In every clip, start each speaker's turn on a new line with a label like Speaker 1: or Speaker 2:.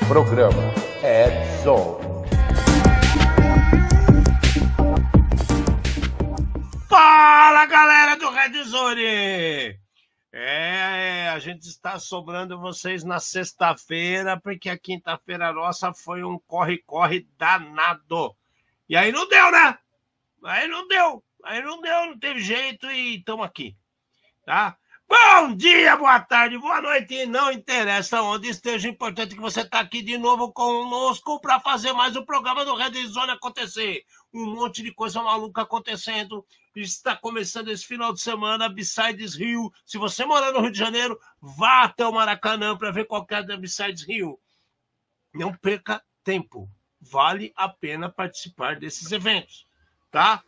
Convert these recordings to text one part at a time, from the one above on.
Speaker 1: Programa Red Zone.
Speaker 2: Fala, galera do Red Zone! A gente está sobrando vocês na sexta-feira, porque a quinta-feira nossa foi um corre-corre danado. E aí não deu, né? Aí não deu, não teve jeito e estamos aqui, tá? Bom dia, boa tarde, boa noite, e não interessa onde esteja, importante que você está aqui de novo conosco para fazer mais um programa do Red Zone acontecer. Um monte de coisa maluca acontecendo. Está começando esse final de semana, Besides Rio. Se você morar no Rio de Janeiro, vá até o Maracanã para ver qual que é da Besides Rio. Não perca tempo. Vale a pena participar desses eventos, tá?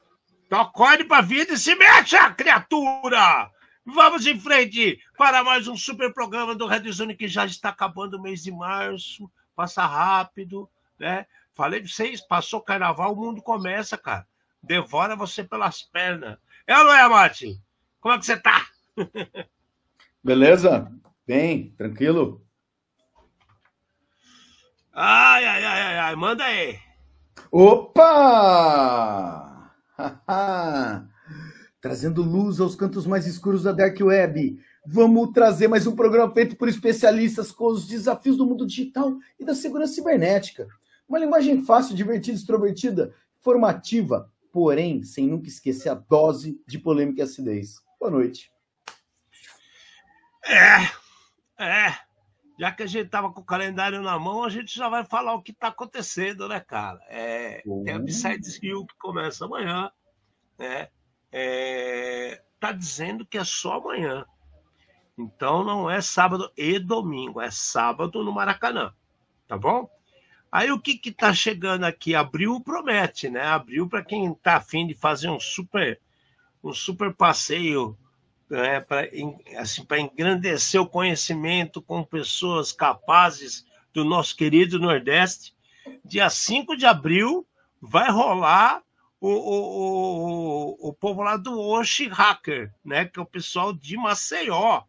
Speaker 2: Então acorde para a vida e se mexa, criatura! Vamos em frente para mais um super programa do Red Zone, que já está acabando o mês de março. Passa rápido, né? Falei pra vocês, passou carnaval, o mundo começa, cara. Devora você pelas pernas. É ou não é, Mate? Como é que você tá?
Speaker 3: Beleza? Bem, tranquilo?
Speaker 2: Ai, manda aí.
Speaker 3: Opa! Trazendo luz aos cantos mais escuros da Dark Web. Vamos trazer mais um programa feito por especialistas com os desafios do mundo digital e da segurança cibernética. Uma linguagem fácil, divertida, extrovertida, formativa, porém, sem nunca esquecer a dose de polêmica e acidez. Boa noite.
Speaker 2: Já que a gente tava com o calendário na mão, a gente já vai falar o que tá acontecendo, né, cara? Tem a Besides Rio que começa amanhã, né? Tá dizendo que é só amanhã. Então não é sábado e domingo, é sábado no Maracanã, tá bom? Aí o que tá chegando aqui? Abril promete, né? Abril, para quem tá afim de fazer um super passeio, né? Para engrandecer o conhecimento com pessoas capazes do nosso querido Nordeste. Dia 5 de abril vai rolar o povo lá do Oshi Hacker, né? Que é o pessoal de Maceió,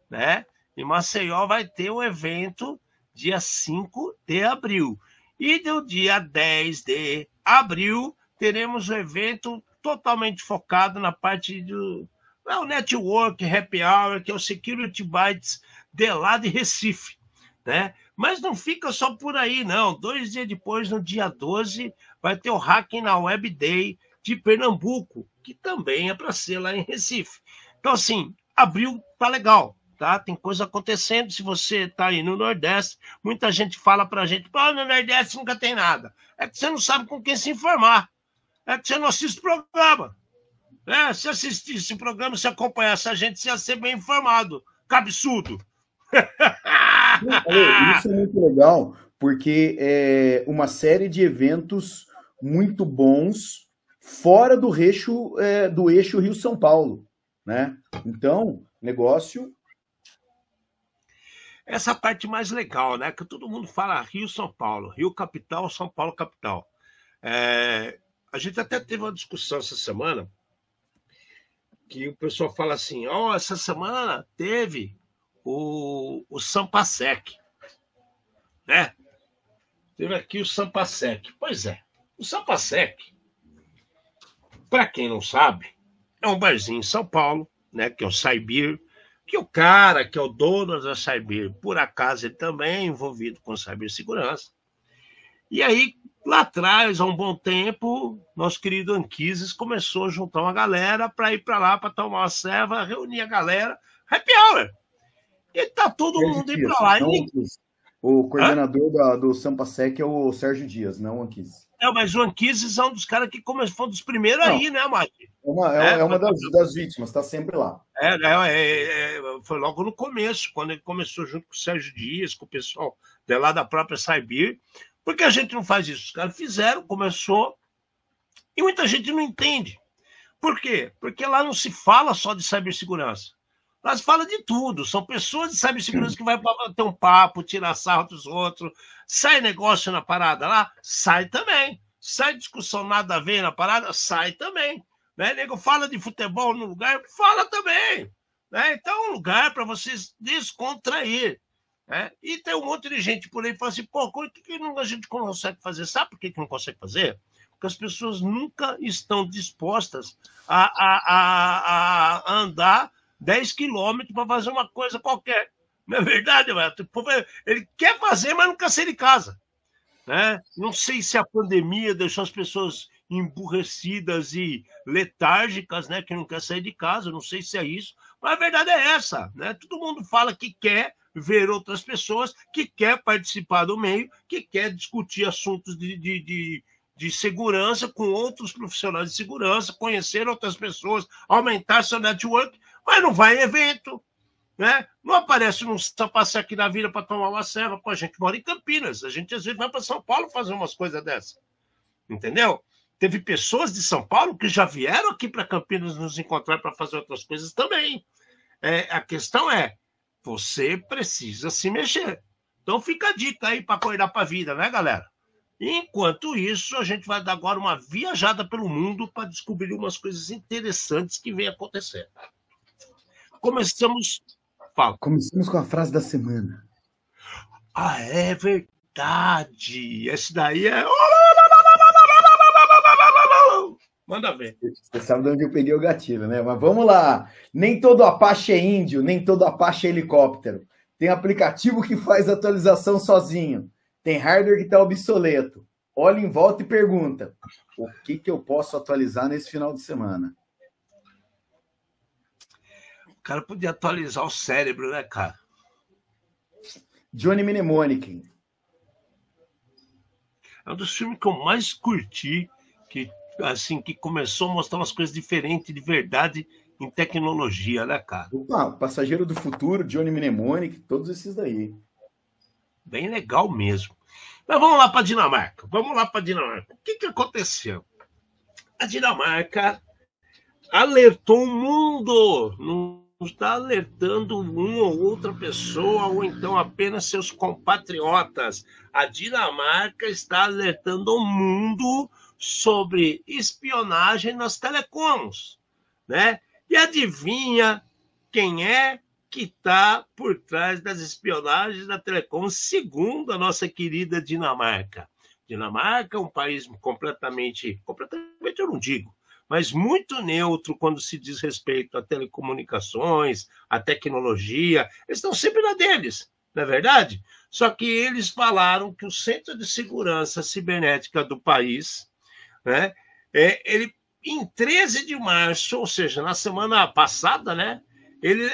Speaker 2: né? Em Maceió vai ter o evento dia 5 de abril. E no dia 10 de abril, teremos um evento totalmente focado na parte do network, happy hour, que é o Security Bytes de lá de Recife, né? Mas não fica só por aí, não. 2 dias depois, no dia 12, vai ter o Hacking na Web Day de Pernambuco, que também é para ser lá em Recife. Então, assim, abril tá legal. Tá? Tem coisa acontecendo. Se você está aí no Nordeste, muita gente fala pra gente, no Nordeste nunca tem nada. É que você não sabe com quem se informar. É que você não assiste o programa. Se assistisse o programa, se acompanhasse a gente, você ia ser bem informado. Cabeçudo.
Speaker 3: Isso é muito legal, porque é uma série de eventos muito bons fora do eixo Rio-São Paulo, né? Então, negócio...
Speaker 2: Essa parte mais legal, né? Que todo mundo fala Rio-São Paulo, Rio capital, São Paulo capital. A gente até teve uma discussão essa semana que o pessoal fala assim, essa semana teve o Sampasec, né? Teve aqui o Sampasec. Pois é, o Sampasec, para quem não sabe, é um barzinho em São Paulo, né? Que é o Saibir, que o cara que é o dono da Cyber, por acaso, ele também é envolvido com cibersegurança. E aí, lá atrás, há um bom tempo, nosso querido Anquises começou a juntar uma galera para ir para lá, para tomar uma ceva, reunir a galera, happy hour. E tá todo mundo indo para lá.
Speaker 3: O coordenador do Sampasec é o Sérgio Dias, não o Anquises.
Speaker 2: Mas o Anquises é um dos caras que foi um dos primeiros aí, né, Mati?
Speaker 3: É uma das vítimas, está sempre lá.
Speaker 2: Foi logo no começo, quando ele começou junto com o Sérgio Dias, com o pessoal de lá da própria Cyber. Por que a gente não faz isso? Os caras fizeram, começou, e muita gente não entende. Por quê? Porque lá não se fala só de cibersegurança. Lá se fala de tudo. São pessoas de cibersegurança que vai ter um papo, tirar sarro dos outros. Sai negócio na parada lá? Sai também. Sai discussão nada a ver na parada? Sai também. Né? Nego fala de futebol no lugar? Fala também. Né? Então é um lugar para vocês descontrair. né? E tem um monte de gente por aí que fala assim, pô, por que a gente consegue fazer? Sabe por que não consegue fazer? Porque as pessoas nunca estão dispostas a andar 10 quilômetros para fazer uma coisa qualquer. Não é verdade, Beto? Ele quer fazer, mas não quer sair de casa. Né? Não sei se a pandemia deixou as pessoas emburrecidas e letárgicas, né? Que não quer sair de casa, não sei se é isso, mas a verdade é essa, né? Todo mundo fala que quer ver outras pessoas, que quer participar do meio, que quer discutir assuntos de segurança com outros profissionais de segurança, conhecer outras pessoas, aumentar seu network, mas não vai em evento, né? Não aparece, não só passar aqui na vila para tomar uma serva. Pô, a gente mora em Campinas, a gente às vezes vai para São Paulo fazer umas coisas dessas, entendeu? Teve pessoas de São Paulo que já vieram aqui para Campinas nos encontrar para fazer outras coisas também. A questão é, você precisa se mexer. Então fica a dica aí para acordar para a vida, né, galera? Enquanto isso, a gente vai dar agora uma viajada pelo mundo para descobrir umas coisas interessantes que vem acontecendo. Começamos
Speaker 3: com a frase da semana.
Speaker 2: Ah, é verdade. Esse daí é... Manda ver.
Speaker 3: Você sabe de onde eu peguei o gatilho, né? Mas vamos lá. Nem todo Apache é índio, nem todo Apache é helicóptero. Tem aplicativo que faz atualização sozinho. Tem hardware que está obsoleto. Olha em volta e pergunta: o que eu posso atualizar nesse final de semana?
Speaker 2: O cara podia atualizar o cérebro, né, cara?
Speaker 3: Johnny Mnemonic.
Speaker 2: É um dos filmes que eu mais curti, que começou a mostrar umas coisas diferentes, de verdade, em tecnologia, né, cara?
Speaker 3: Opa, Passageiro do Futuro, Johnny Mnemonic, todos esses daí.
Speaker 2: Bem legal mesmo. Mas vamos lá para a Dinamarca. O que aconteceu? A Dinamarca alertou o mundo. Não está alertando uma ou outra pessoa, ou então apenas seus compatriotas. A Dinamarca está alertando o mundo sobre espionagem nas telecoms, né? E adivinha quem é que está por trás das espionagens da Telecom, segundo a nossa querida Dinamarca. Dinamarca é um país completamente eu não digo, mas muito neutro quando se diz respeito a telecomunicações, a tecnologia. Eles estão sempre na deles, não é verdade? Só que eles falaram que o Centro de Segurança Cibernética do país, né, ele, em 13 de março, ou seja, na semana passada, né, ele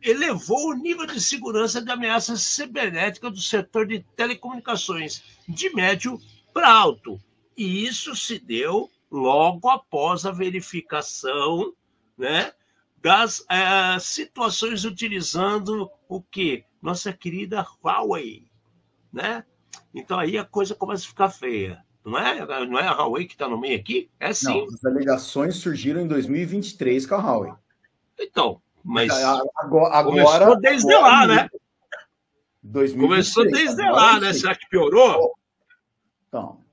Speaker 2: elevou o nível de segurança de ameaça cibernética do setor de telecomunicações de médio para alto. E isso se deu logo após a verificação, né, das situações utilizando o quê? Nossa querida Huawei, né? Então aí a coisa começa a ficar feia. Não é a Huawei que está no meio aqui? É sim.
Speaker 3: Não, as alegações surgiram em 2023 com a Huawei.
Speaker 2: Então, mas
Speaker 3: agora
Speaker 2: começou desde lá, né?
Speaker 3: 2023,
Speaker 2: começou desde lá, né? Será que piorou?
Speaker 3: Então.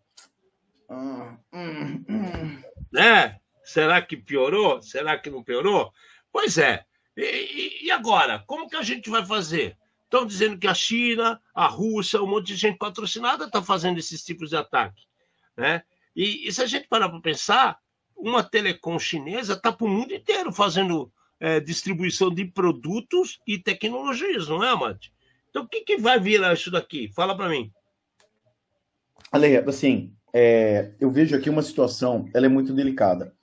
Speaker 2: Né? Será que piorou? Será que não piorou? Pois é. E agora? Como que a gente vai fazer? Estão dizendo que a China, a Rússia, um monte de gente patrocinada está fazendo esses tipos de ataque, né? E se a gente parar para pensar, uma telecom chinesa está para o mundo inteiro fazendo distribuição de produtos e tecnologias, não é, Amante? Então, o que vai virar isso daqui? Fala para mim.
Speaker 3: Ale, assim, eu vejo aqui uma situação, ela é muito delicada.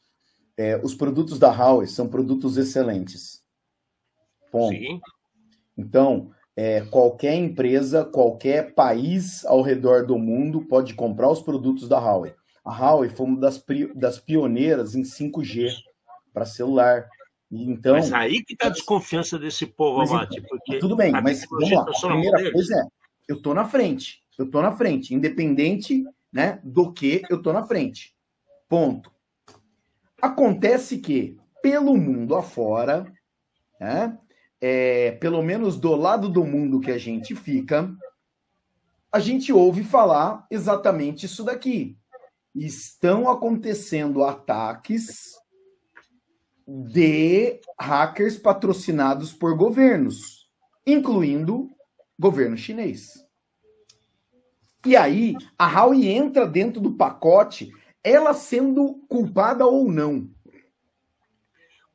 Speaker 3: Os produtos da Huawei são produtos excelentes. Ponto. Sim. Então, qualquer empresa, qualquer país ao redor do mundo pode comprar os produtos da Huawei. A Huawei foi uma das pioneiras em 5G para celular. Então,
Speaker 2: mas aí que está a desconfiança desse povo, Amate.
Speaker 3: Porque tudo bem, mas vamos lá. A primeira coisa eu estou na frente. Independente, né, do que eu estou na frente. Ponto. Acontece que, pelo mundo afora, né, pelo menos do lado do mundo que a gente fica, a gente ouve falar exatamente isso daqui. Estão acontecendo ataques de hackers patrocinados por governos, incluindo Governo chinês. E aí, a Huawei entra dentro do pacote, ela sendo culpada ou não.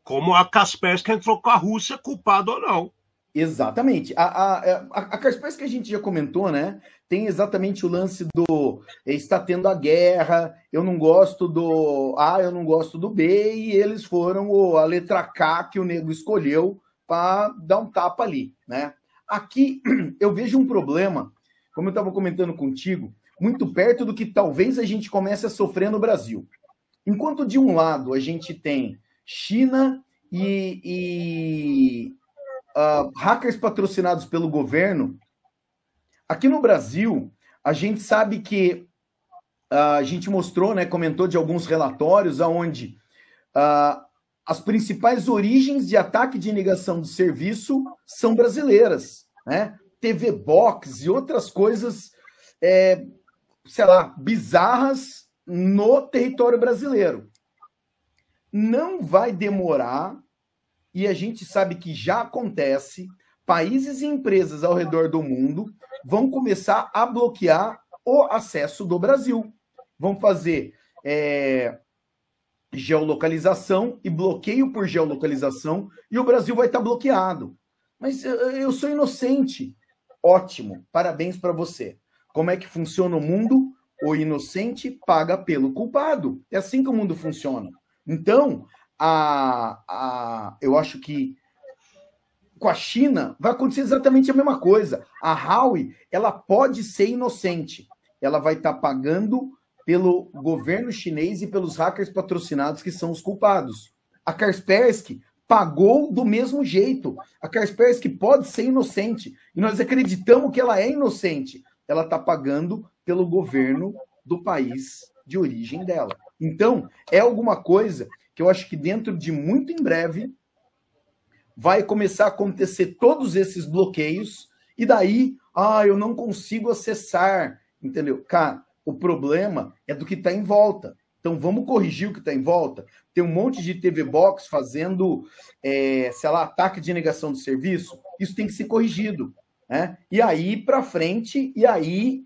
Speaker 2: Como a Kaspersky entrou com a Rússia, culpada ou não.
Speaker 3: Exatamente. A Kaspersky que a gente já comentou, né? Tem exatamente o lance do está tendo a guerra, eu não gosto do A, eu não gosto do B, e eles foram a letra K que o nego escolheu para dar um tapa ali, né? Aqui eu vejo um problema, como eu estava comentando contigo, muito perto do que talvez a gente comece a sofrer no Brasil. Enquanto de um lado a gente tem China e hackers patrocinados pelo governo, aqui no Brasil, a gente sabe que a gente mostrou, né, comentou de alguns relatórios onde as principais origens de ataque de negação de serviço são brasileiras, né? TV Box e outras coisas, sei lá, bizarras no território brasileiro. Não vai demorar, e a gente sabe que já acontece, países e empresas ao redor do mundo vão começar a bloquear o acesso do Brasil. Vão fazer geolocalização e bloqueio por geolocalização, e o Brasil vai estar bloqueado. Mas eu sou inocente. Ótimo, parabéns para você. Como é que funciona o mundo? O inocente paga pelo culpado. É assim que o mundo funciona. Então, eu acho que com a China vai acontecer exatamente a mesma coisa. A Huawei, ela pode ser inocente. Ela vai estar pagando pelo governo chinês e pelos hackers patrocinados que são os culpados. A Kaspersky pagou do mesmo jeito. A Kaspersky pode ser inocente. E nós acreditamos que ela é inocente. Ela está pagando pelo governo do país de origem dela. Então, é alguma coisa que eu acho que dentro de muito em breve vai começar a acontecer todos esses bloqueios e daí, eu não consigo acessar, entendeu? Cara, o problema é do que está em volta. Então, vamos corrigir o que está em volta. Tem um monte de TV Box fazendo, sei lá, ataque de negação de serviço. Isso tem que ser corrigido, né? E aí, para frente, e aí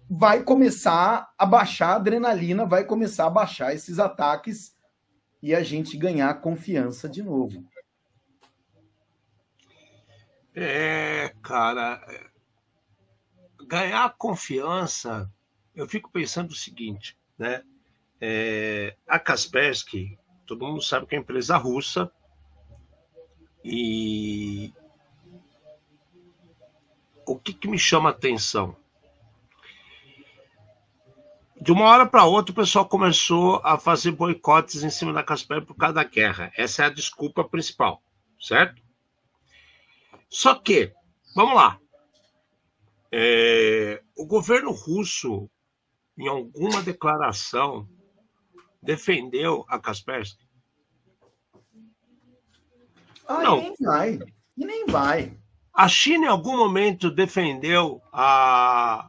Speaker 3: vai começar a baixar a adrenalina, vai começar a baixar esses ataques e a gente ganhar confiança de novo.
Speaker 2: Cara, ganhar confiança, eu fico pensando o seguinte, né? A Kaspersky, todo mundo sabe que é uma empresa russa e o que me chama a atenção? De uma hora para outra, o pessoal começou a fazer boicotes em cima da Kaspersky por causa da guerra. Essa é a desculpa principal, certo? Só que, vamos lá, o governo russo, em alguma declaração, defendeu a Kaspersky?
Speaker 3: Não. E nem vai.
Speaker 2: A China, em algum momento, defendeu a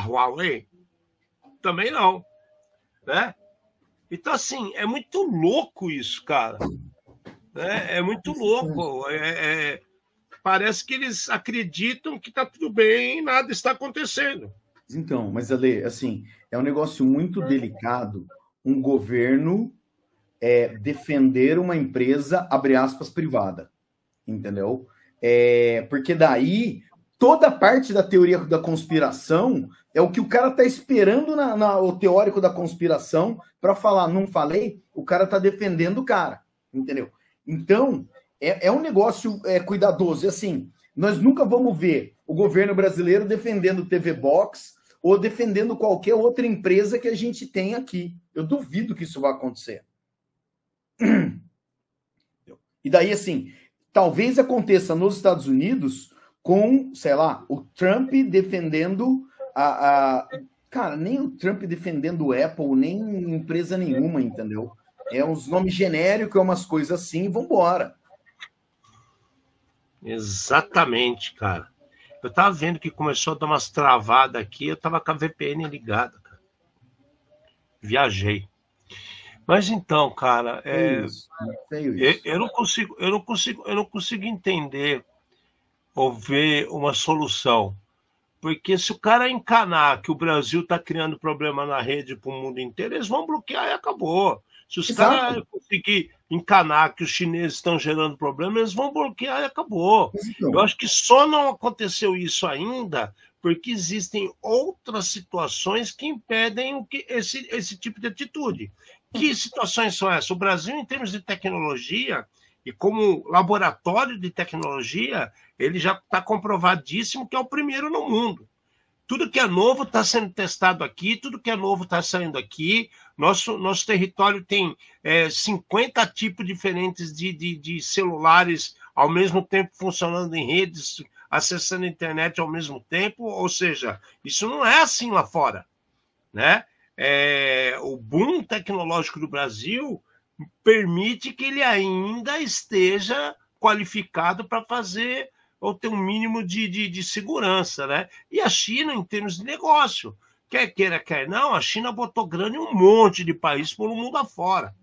Speaker 2: Huawei? Também não, né? Então, assim, é muito louco isso, cara. É muito louco. Parece que eles acreditam que está tudo bem e nada está acontecendo.
Speaker 3: Então, mas Ale, assim, é um negócio muito delicado um governo defender uma empresa, abre aspas, privada, entendeu? Porque daí toda parte da teoria da conspiração é o que o cara tá esperando o teórico da conspiração para falar, não falei, o cara tá defendendo o cara, entendeu? Então, é um negócio cuidadoso. Assim, nós nunca vamos ver o governo brasileiro defendendo TV Box ou defendendo qualquer outra empresa que a gente tem aqui. Eu duvido que isso vai acontecer. E daí, assim, talvez aconteça nos Estados Unidos com, sei lá, o Trump defendendo Cara, nem o Trump defendendo o Apple, nem empresa nenhuma, entendeu? É uns nomes genéricos, é umas coisas assim, e vambora.
Speaker 2: Exatamente, cara. Eu tava vendo que começou a dar umas travadas aqui, eu tava com a VPN ligada, cara. Viajei. Mas então, cara,
Speaker 3: Feio isso.
Speaker 2: eu não consigo entender ou ver uma solução. Porque se o cara encanar que o Brasil está criando problema na rede para o mundo inteiro, eles vão bloquear e acabou. Se os caras conseguirem encanar que os chineses estão gerando problema, eles vão bloquear e acabou. Eu acho que só não aconteceu isso ainda porque existem outras situações que impedem esse tipo de atitude. Que situações são essas? O Brasil, em termos de tecnologia, e como laboratório de tecnologia, ele já está comprovadíssimo que é o primeiro no mundo. Tudo que é novo está sendo testado aqui, tudo que é novo está saindo aqui. Nosso território tem 50 tipos diferentes de celulares ao mesmo tempo funcionando em redes, acessando a internet ao mesmo tempo. Ou seja, isso não é assim lá fora, né? O boom tecnológico do Brasil permite que ele ainda esteja qualificado para fazer ou ter um mínimo de segurança, né? E a China, em termos de negócio, quer queira, quer não, a China botou grana em um monte de países pelo mundo afora,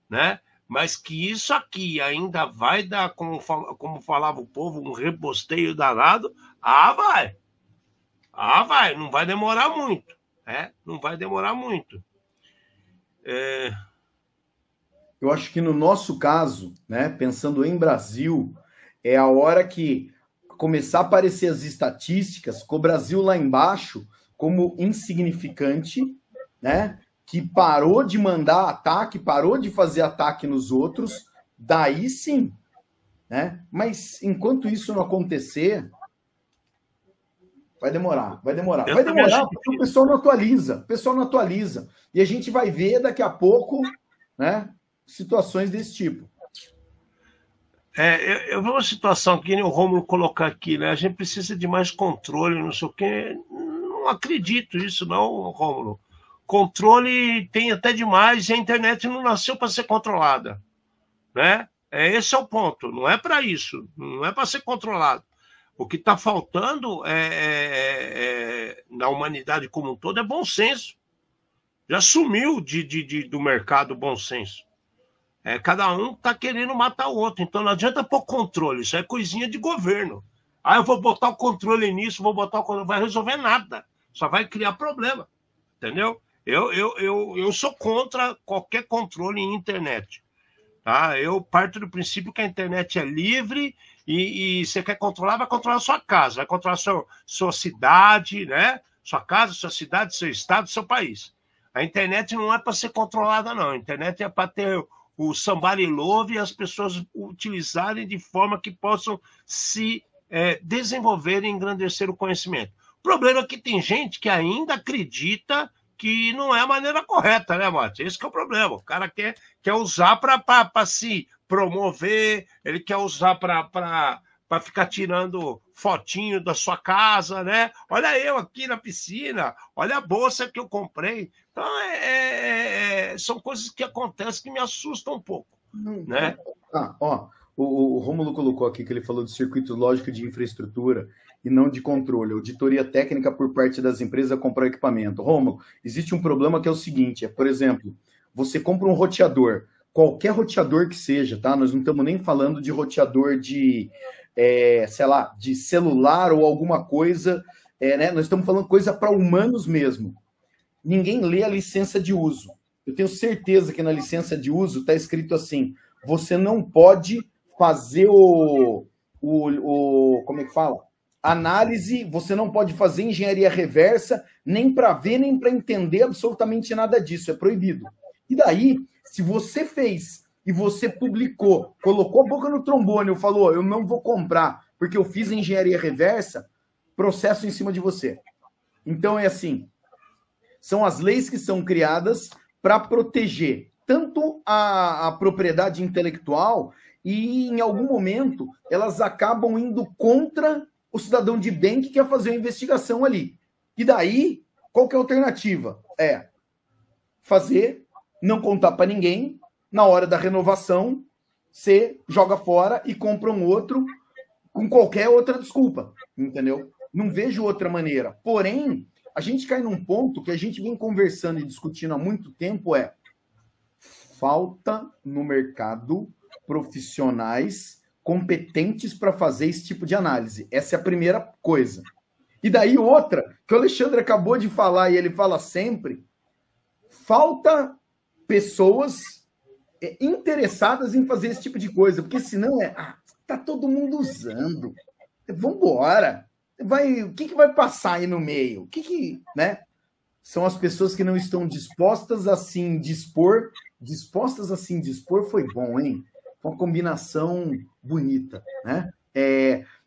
Speaker 2: né? Mas que isso aqui ainda vai dar, como falava o povo, um rebosteio danado, vai. Vai, não vai demorar muito, né? Não vai demorar muito.
Speaker 3: Eu acho que no nosso caso, né, pensando em Brasil, é a hora que começar a aparecer as estatísticas com o Brasil lá embaixo como insignificante, né, que parou de mandar ataque, parou de fazer ataque nos outros, daí sim, né? Mas enquanto isso não acontecer, vai demorar porque o pessoal não atualiza, e a gente vai ver daqui a pouco, né, situações desse tipo.
Speaker 2: Eu vi uma situação que nem o Rômulo colocar aqui, né? A gente precisa de mais controle, não sei o quê. Não acredito nisso, não, Rômulo. Controle tem até demais e a internet não nasceu para ser controlada, né? Esse é o ponto. Não é para isso, não é para ser controlado. O que está faltando na humanidade como um todo é bom senso. Já sumiu do mercado bom senso. Cada um está querendo matar o outro. Então não adianta pôr controle. Isso é coisinha de governo. Eu vou botar o controle nisso, vou botar o controle. Não vai resolver nada. Só vai criar problema. Entendeu? Eu sou contra qualquer controle em internet. Tá? Eu parto do princípio que a internet é livre e você quer controlar, vai controlar a sua casa, vai controlar a sua cidade, né? Sua casa, sua cidade, seu estado, seu país. A internet não é para ser controlada, não. A internet é para ter o somebody love e as pessoas utilizarem de forma que possam se desenvolver e engrandecer o conhecimento. O problema é que tem gente que ainda acredita que não é a maneira correta, né, Mate? Esse que é o problema. O cara quer usar para se promover, ele quer usar para ficar tirando fotinho da sua casa, né? Olha eu aqui na piscina, olha a bolsa que eu comprei. Então, são coisas que acontecem que me assustam um pouco, né?
Speaker 3: O Rômulo colocou aqui que ele falou de circuito lógico de infraestrutura e não de controle. Auditoria técnica por parte das empresas a comprar equipamento. Rômulo, existe um problema que é o seguinte, por exemplo, você compra um roteador, qualquer roteador que seja, tá? Nós não estamos nem falando de roteador de, sei lá, de celular ou alguma coisa, né? Nós estamos falando coisa para humanos mesmo. Ninguém lê a licença de uso. Eu tenho certeza que na licença de uso está escrito assim, você não pode fazer como é que fala? Análise, você não pode fazer engenharia reversa, nem para ver, nem para entender absolutamente nada disso, é proibido. E daí, se você fez e você publicou, colocou a boca no trombone e falou, eu não vou comprar porque eu fiz engenharia reversa, processo em cima de você. Então é assim, são as leis que são criadas para proteger tanto a propriedade intelectual e, em algum momento, elas acabam indo contra o cidadão de bem que quer fazer uma investigação ali. E daí, qual que é a alternativa? Fazer, não contar para ninguém, na hora da renovação, você joga fora e compra um outro com qualquer outra desculpa, entendeu? Não vejo outra maneira. Porém, a gente cai num ponto que a gente vem conversando e discutindo há muito tempo, falta no mercado profissionais competentes para fazer esse tipo de análise. Essa é a primeira coisa. E daí outra, que o Alexandre acabou de falar e ele fala sempre, falta pessoas interessadas em fazer esse tipo de coisa, porque senão tá todo mundo usando. Vambora. O que vai passar aí no meio? Né? São as pessoas que não estão dispostas a se indispor. Dispostas a se indispor foi bom, hein? Uma combinação bonita, né?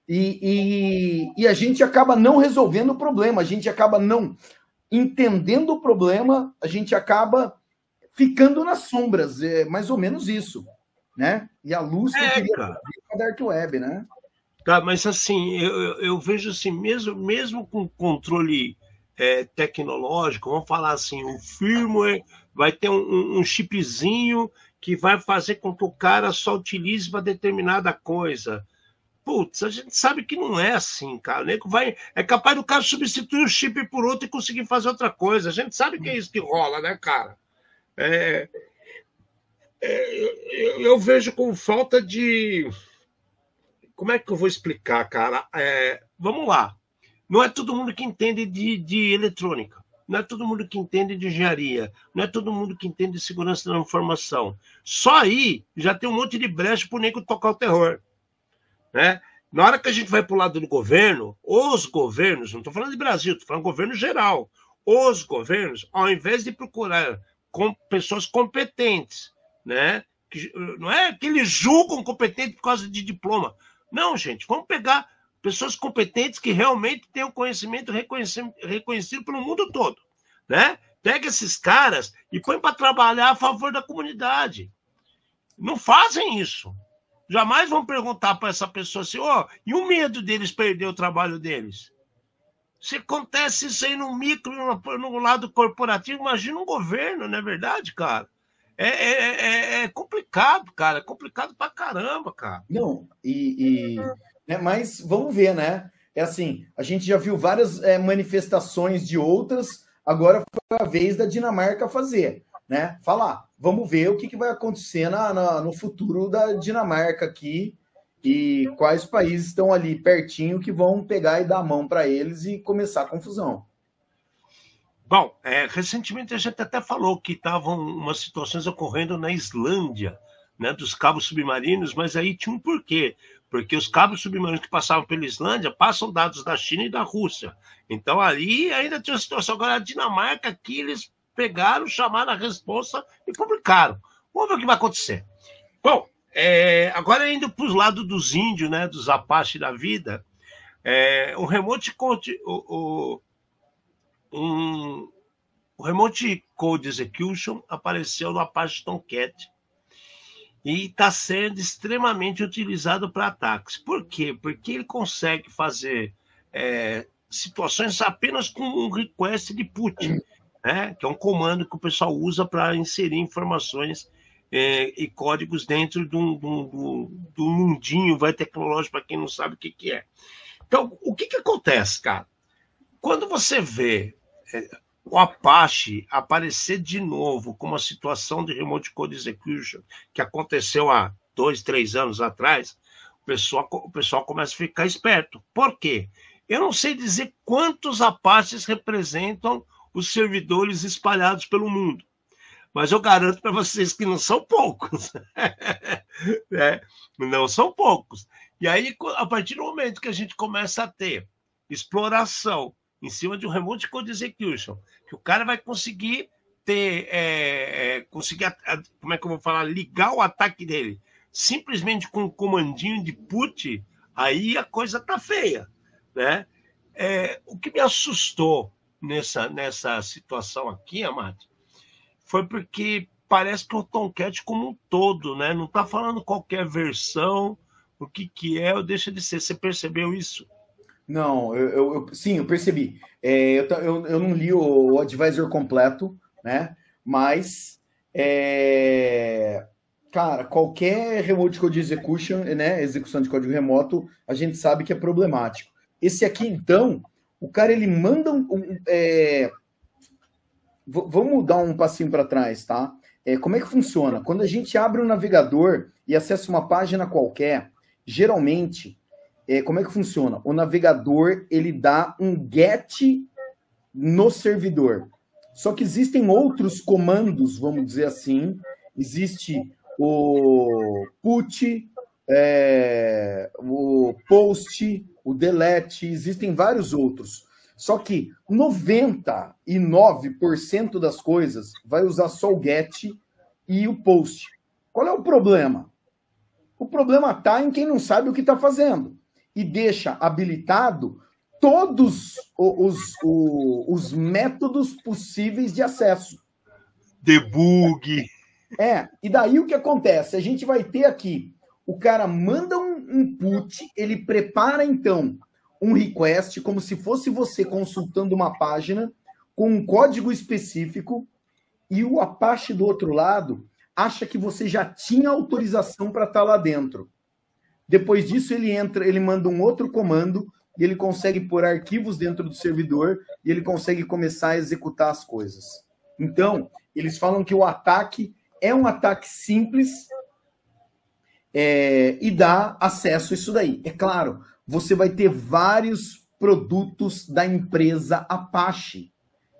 Speaker 3: E a gente acaba não resolvendo o problema, a gente acaba não entendendo o problema, a gente acaba ficando nas sombras, é mais ou menos isso, né? E a luz que eu queria fazer com a Dark Web, né?
Speaker 2: Tá, mas assim, eu vejo assim, mesmo com controle tecnológico, vamos falar assim, o firmware vai ter um chipzinho que vai fazer com que o cara só utilize para determinada coisa. Putz, a gente sabe que não é assim, cara. O nego é capaz do cara substituir o chip por outro e conseguir fazer outra coisa. A gente sabe que é isso que rola, né, cara? Eu vejo com falta de... Como é que eu vou explicar, cara? Vamos lá. Não é todo mundo que entende de eletrônica. Não é todo mundo que entende de engenharia. Não é todo mundo que entende de segurança da informação. Só aí já tem um monte de brecha para o nego tocar o terror. Né? Na hora que a gente vai para o lado do governo, os governos, não estou falando de Brasil, estou falando governo geral, os governos, ao invés de procurar pessoas competentes, né? Não é que eles julgam competente por causa de diploma. Não, gente, vamos pegar pessoas competentes que realmente têm o conhecimento reconhecido pelo mundo todo, né? Pega esses caras e põe para trabalhar a favor da comunidade. Não fazem isso. Jamais vão perguntar para essa pessoa assim, e o medo deles perder o trabalho deles? Se acontece isso aí no micro, no lado corporativo, imagina um governo, não é verdade, cara? É complicado, cara. É complicado pra caramba, cara.
Speaker 3: Não, né, mas vamos ver, né? É assim, a gente já viu várias manifestações de outras, agora foi a vez da Dinamarca fazer, né? Falar, vamos ver o que vai acontecer no futuro da Dinamarca aqui e quais países estão ali pertinho que vão pegar e dar a mão para eles e começar a confusão.
Speaker 2: Bom, recentemente a gente até falou que estavam umas situações ocorrendo na Islândia, né, dos cabos submarinos, mas aí tinha um porquê. Porque os cabos submarinos que passavam pela Islândia passam dados da China e da Rússia. Então ali ainda tinha uma situação. Agora a Dinamarca aqui eles pegaram, chamaram a responsa e publicaram. Vamos ver o que vai acontecer. Bom, agora indo para os lados dos índios, né, dos Apache da vida, o Remote Code... O Remote Code Execution apareceu no Apache Tomcat e está sendo extremamente utilizado para ataques. Por quê? Porque ele consegue fazer situações apenas com um request de put, né? Que é um comando que o pessoal usa para inserir informações e códigos dentro do mundinho tecnológico, para quem não sabe o que é. Então, o que acontece, cara? Quando você vê o Apache aparecer de novo com uma situação de Remote Code Execution que aconteceu há 2, 3 anos atrás, o pessoal começa a ficar esperto. Por quê? Eu não sei dizer quantos Apaches representam os servidores espalhados pelo mundo, mas eu garanto para vocês que não são poucos. Não são poucos. E aí, a partir do momento que a gente começa a ter exploração em cima de um Remote Code Execution, que o cara vai conseguir ter, como é que eu vou falar, ligar o ataque dele simplesmente com um comandinho de put, aí a coisa tá feia, né? O que me assustou nessa situação aqui, Amati, foi porque parece que o Tomcat como um todo, né? Não tá falando qualquer versão, o que é ou deixa de ser. Você percebeu isso?
Speaker 3: Não, sim, eu percebi. Eu não li o advisor completo, né? Mas, cara, qualquer remote code execution, né? Execução de código remoto, a gente sabe que é problemático. Esse aqui, então, o cara ele manda vamos dar um passinho para trás, tá? Como é que funciona? Quando a gente abre um navegador e acessa uma página qualquer Geralmente, como é que funciona? O navegador, ele dá um get no servidor. Só que existem outros comandos, vamos dizer assim. Existe o put, o post, o delete, existem vários outros. Só que 99% das coisas vai usar só o get e o post. Qual é o problema? O problema está em quem não sabe o que está fazendo e deixa habilitado todos os métodos possíveis de acesso.
Speaker 2: Debug.
Speaker 3: E daí o que acontece? A gente vai ter aqui, o cara manda um put, ele prepara então um request, como se fosse você consultando uma página com um código específico, e o Apache do outro lado acha que você já tinha autorização para estar lá dentro. Depois disso, ele manda um outro comando, e ele consegue pôr arquivos dentro do servidor, e ele consegue começar a executar as coisas. Então, eles falam que o ataque é um ataque simples e dá acesso a isso daí. É claro, você vai ter vários produtos da empresa Apache.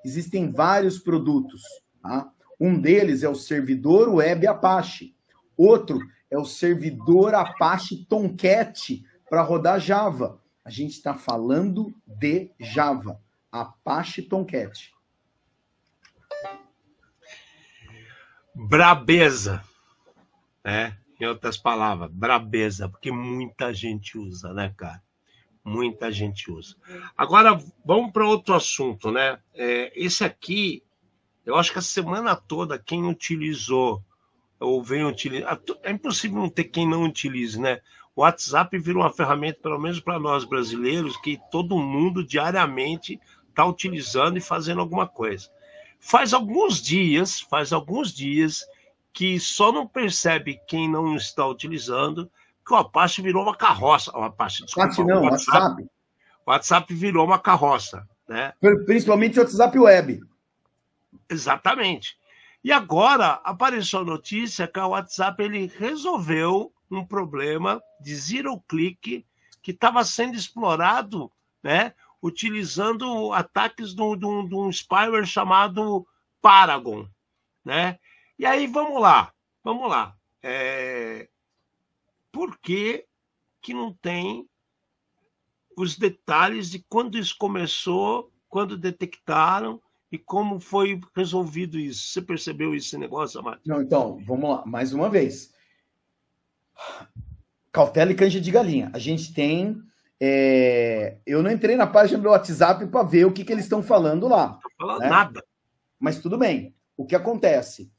Speaker 3: Existem vários produtos. Tá? Um deles é o servidor web Apache. Outro é o servidor Apache Tomcat para rodar Java. A gente está falando de Java. Apache Tomcat.
Speaker 2: Brabeza. Em outras palavras, brabeza, porque muita gente usa, né, cara? Muita gente usa. Agora, vamos para outro assunto, né? Esse aqui, eu acho que a semana toda, quem utilizou ou vem utilizar... É impossível não ter quem não utilize, né? O WhatsApp virou uma ferramenta, pelo menos para nós brasileiros, que todo mundo diariamente está utilizando e fazendo alguma coisa. Faz alguns dias que só não percebe quem não está utilizando que o Apache virou uma carroça. O Apache, desculpa,
Speaker 3: não, WhatsApp.
Speaker 2: O WhatsApp virou uma carroça, né?
Speaker 3: Principalmente o WhatsApp Web.
Speaker 2: Exatamente. E agora apareceu a notícia que o WhatsApp ele resolveu um problema de zero click que estava sendo explorado, né? Utilizando ataques de um spyware chamado Paragon, né? E aí, vamos lá. Por que não tem os detalhes de quando isso começou, quando detectaram e como foi resolvido isso? Você percebeu esse negócio, Amado?
Speaker 3: Não, então, vamos lá. Mais uma vez. Cautela e canja de galinha. A gente tem... Eu não entrei na página do WhatsApp para ver o que eles estão falando lá. Não estou falando
Speaker 2: nada.
Speaker 3: Mas tudo bem. O que acontece?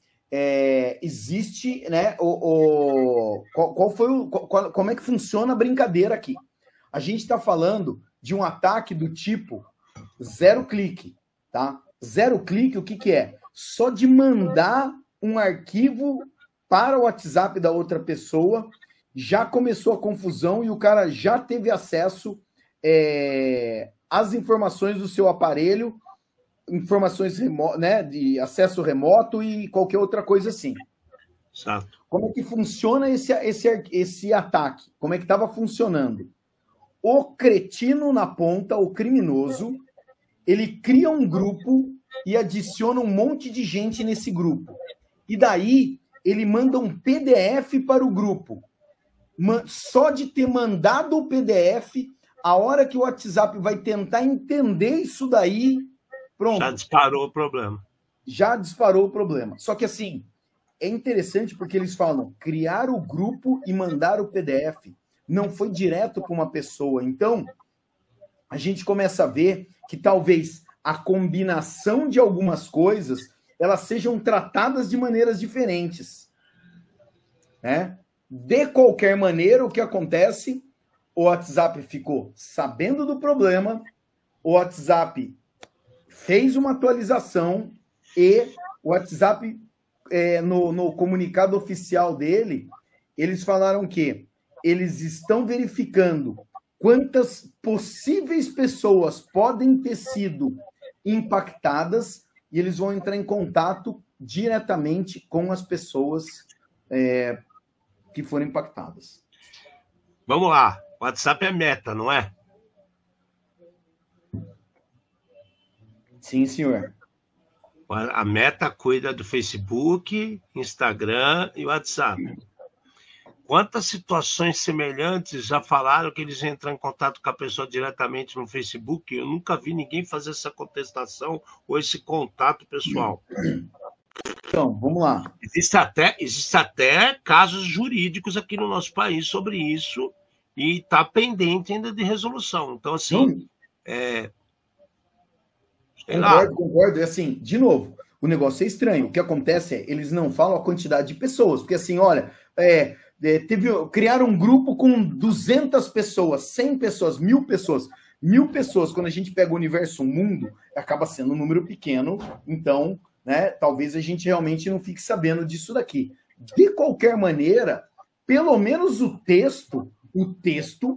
Speaker 3: Existe, né? Como é que funciona a brincadeira aqui? A gente está falando de um ataque do tipo zero clique, tá? Zero clique, o que é? Só de mandar um arquivo para o WhatsApp da outra pessoa, já começou a confusão e o cara já teve acesso às informações do seu aparelho, informações né, de acesso remoto e qualquer outra coisa assim.
Speaker 2: Certo.
Speaker 3: Como é que funciona esse ataque? Como é que estava funcionando? O cretino na ponta, o criminoso, ele cria um grupo e adiciona um monte de gente nesse grupo. E daí, ele manda um PDF para o grupo. Só de ter mandado o PDF, a hora que o WhatsApp vai tentar entender isso daí, pronto.
Speaker 2: Já disparou o problema.
Speaker 3: Já disparou o problema. Só que assim, é interessante porque eles falam criar o grupo e mandar o PDF. Não foi direto para uma pessoa. Então, a gente começa a ver que talvez a combinação de algumas coisas, elas sejam tratadas de maneiras diferentes. Né? De qualquer maneira, o que acontece? O WhatsApp ficou sabendo do problema, o WhatsApp fez uma atualização e o WhatsApp, no comunicado oficial dele, eles falaram que eles estão verificando quantas possíveis pessoas podem ter sido impactadas e eles vão entrar em contato diretamente com as pessoas que foram impactadas.
Speaker 2: Vamos lá. WhatsApp é Meta, não é?
Speaker 3: Sim, senhor.
Speaker 2: A Meta cuida do Facebook, Instagram e WhatsApp. Quantas situações semelhantes já falaram que eles entram em contato com a pessoa diretamente no Facebook? Eu nunca vi ninguém fazer essa contestação ou esse contato pessoal.
Speaker 3: Então, vamos lá.
Speaker 2: Existe até casos jurídicos aqui no nosso país sobre isso e está pendente ainda de resolução. Então, assim,
Speaker 3: Concordo. E assim, de novo, o negócio é estranho. O que acontece é, eles não falam a quantidade de pessoas. Porque assim, olha, criaram um grupo com 200 pessoas, 100 pessoas, 1.000 pessoas. 1.000 pessoas, quando a gente pega o universo mundo, acaba sendo um número pequeno. Então, né, talvez a gente realmente não fique sabendo disso daqui. De qualquer maneira, pelo menos o texto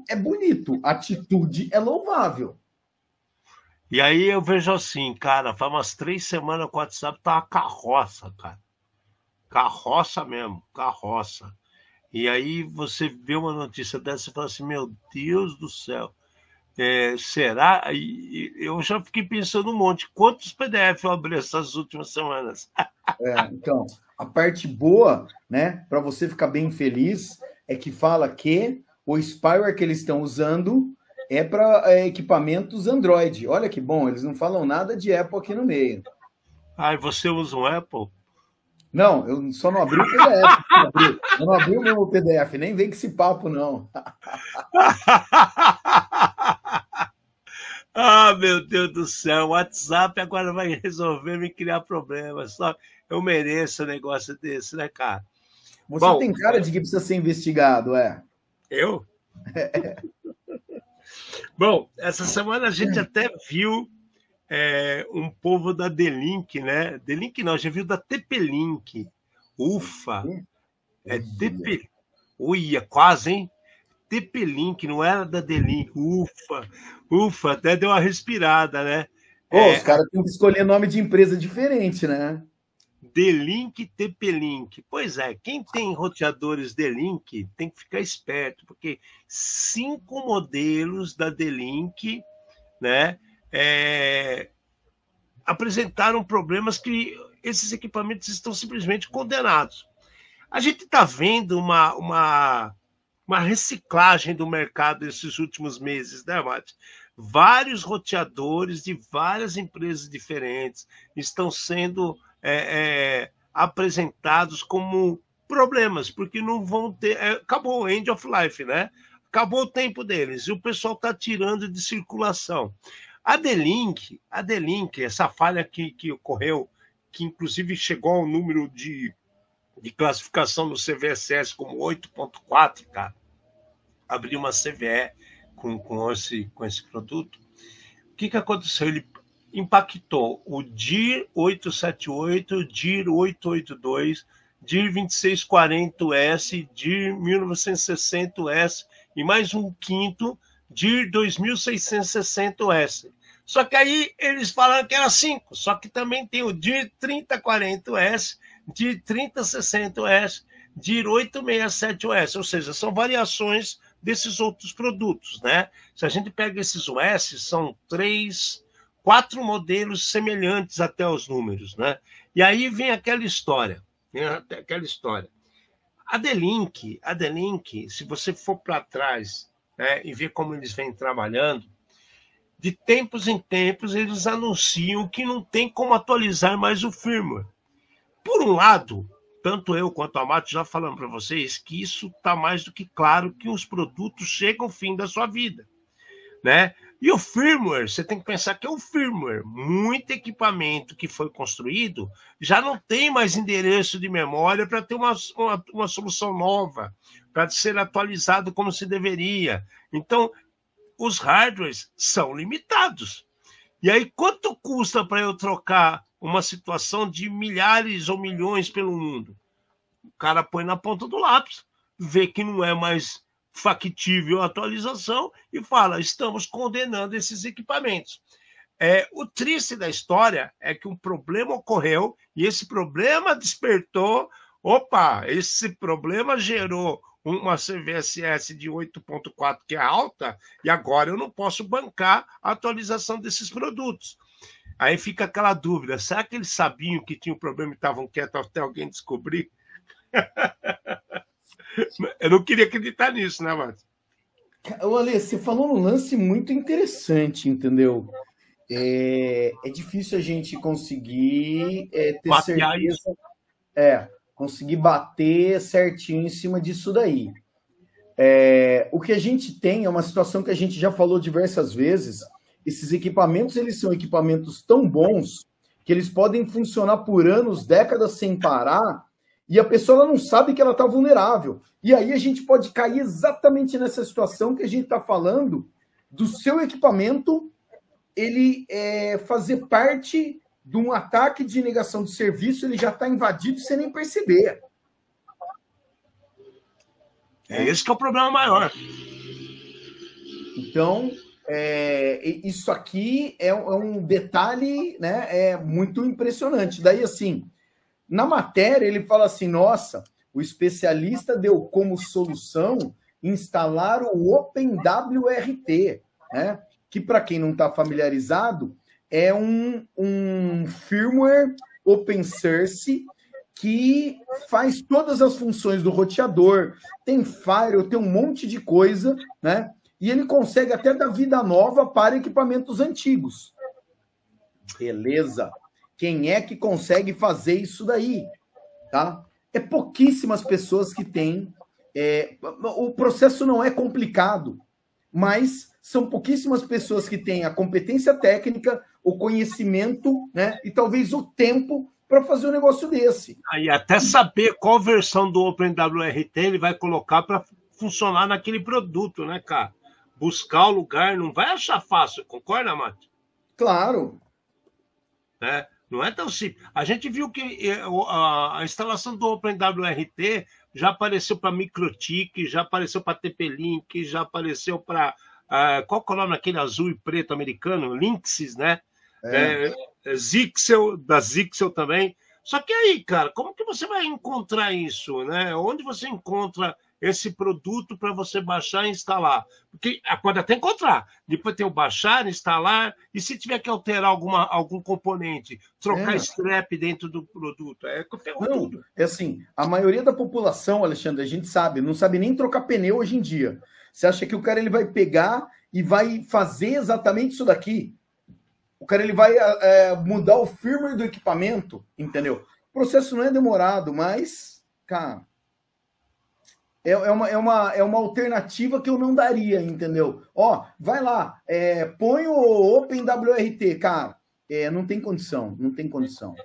Speaker 3: é bonito. A atitude é louvável.
Speaker 2: E aí eu vejo assim, cara, faz umas 3 semanas que o WhatsApp tá uma carroça, cara. Carroça mesmo, carroça. E aí você vê uma notícia dessa e fala assim, meu Deus do céu, será? E eu já fiquei pensando um monte. Quantos PDF eu abri essas últimas semanas?
Speaker 3: Então, a parte boa, né, para você ficar bem feliz, é que fala que o spyware que eles estão usando é para equipamentos Android. Olha que bom, eles não falam nada de Apple aqui no meio.
Speaker 2: Ah, e você usa um Apple?
Speaker 3: Não, eu só não abri o PDF. Eu não abri o meu PDF, nem vem com esse papo, não.
Speaker 2: Ah, meu Deus do céu, o WhatsApp agora vai resolver me criar problemas. Só eu mereço um negócio desse, né, cara?
Speaker 3: Você tem cara de que precisa ser investigado,
Speaker 2: Eu? Bom, essa semana a gente até viu um povo da D-Link, né? D-Link não, já viu da TP-Link. Ufa! TP... Uia, quase, hein? TP-Link, não era da D-Link. Ufa, até deu uma respirada, né?
Speaker 3: Os caras têm que escolher nome de empresa diferente, né?
Speaker 2: D-Link, TP-Link. Pois é, quem tem roteadores D-Link tem que ficar esperto, porque 5 modelos da D-Link, né, apresentaram problemas que esses equipamentos estão simplesmente condenados. A gente está vendo uma reciclagem do mercado esses últimos meses, né, Mate? Vários roteadores de várias empresas diferentes estão sendo apresentados como problemas, porque não vão ter... acabou o end of life, né? Acabou o tempo deles, e o pessoal está tirando de circulação. A D-Link, essa falha que ocorreu, que inclusive chegou ao número de classificação no CVSS como 8.4, cara, abriu uma CVE com esse produto. O que aconteceu? Ele impactou o DIR 878, DIR 882, DIR 2640S, DIR 1960S e mais um quinto, DIR 2660S. Só que aí eles falaram que era 5, só que também tem o DIR 3040S, DIR 3060S, DIR 867OS, ou seja, são variações desses outros produtos, né? Se a gente pega esses OS, são 4 modelos semelhantes até os números, né? E aí vem aquela história. A D-Link, se você for para trás, né, e ver como eles vêm trabalhando, de tempos em tempos eles anunciam que não tem como atualizar mais o firmware. Por um lado, tanto eu quanto a Mato já falamos para vocês que isso está mais do que claro que os produtos chegam ao fim da sua vida, né? E o firmware, você tem que pensar que é o firmware. Muito equipamento que foi construído já não tem mais endereço de memória para ter uma solução nova, para ser atualizado como se deveria. Então, os hardwares são limitados. E aí, quanto custa para eu trocar uma situação de milhares ou milhões pelo mundo? O cara põe na ponta do lápis, vê que não é mais factível a atualização e fala, estamos condenando esses equipamentos. O triste da história é que um problema ocorreu e esse problema despertou, esse problema gerou uma CVSS de 8.4 que é alta, e agora eu não posso bancar a atualização desses produtos. Aí fica aquela dúvida, será que eles sabiam que tinha um problema e estavam quietos até alguém descobrir? Eu não queria acreditar nisso, né, Márcio?
Speaker 3: Olha, você falou num lance muito interessante, entendeu? É difícil a gente conseguir ter
Speaker 2: Mapear
Speaker 3: certeza,
Speaker 2: isso.
Speaker 3: conseguir bater certinho em cima disso daí. O que a gente tem é uma situação que a gente já falou diversas vezes. Esses equipamentos, eles são equipamentos tão bons que eles podem funcionar por anos, décadas sem parar, e a pessoa ela não sabe que ela está vulnerável. E aí a gente pode cair exatamente nessa situação que a gente está falando do seu equipamento ele fazer parte de um ataque de negação de serviço, ele já está invadido sem nem perceber.
Speaker 2: Esse que é o problema maior.
Speaker 3: Então, isso aqui é um detalhe, né, muito impressionante. Daí, assim, na matéria, ele fala assim, nossa, o especialista deu como solução instalar o OpenWRT, né? Que, para quem não está familiarizado, é um firmware open source que faz todas as funções do roteador, tem firewall, tem um monte de coisa, né? E ele consegue até dar vida nova para equipamentos antigos. Beleza. Quem é que consegue fazer isso daí? Tá? É pouquíssimas pessoas que têm. O processo não é complicado, mas são pouquíssimas pessoas que têm a competência técnica, o conhecimento, né, e talvez o tempo para fazer um negócio desse.
Speaker 2: Aí até saber qual versão do OpenWRT ele vai colocar para funcionar naquele produto, né, cara? Buscar o lugar não vai achar fácil, concorda, Mate?
Speaker 3: Claro.
Speaker 2: Não é tão simples. A gente viu que a instalação do OpenWRT já apareceu para MikroTik, já apareceu para TP-Link, já apareceu para... qual que é o nome daquele azul e preto americano? Linksys, né? Zixel, da Zixel também. Só que aí, cara, como que você vai encontrar isso, né? Onde você encontra esse produto para você baixar e instalar? Porque pode até encontrar. Depois tem o baixar, instalar, e se tiver que alterar algum componente, trocar strap dentro do produto.
Speaker 3: Tudo. Assim, a maioria da população, Alexandre, a gente sabe, não sabe nem trocar pneu hoje em dia. Você acha que o cara ele vai pegar e vai fazer exatamente isso daqui? O cara ele vai mudar o firmware do equipamento, entendeu? O processo não é demorado, mas, cara, é uma alternativa que eu não daria, entendeu? Ó, vai lá, põe o OpenWRT, cara, não tem condição, não tem condição.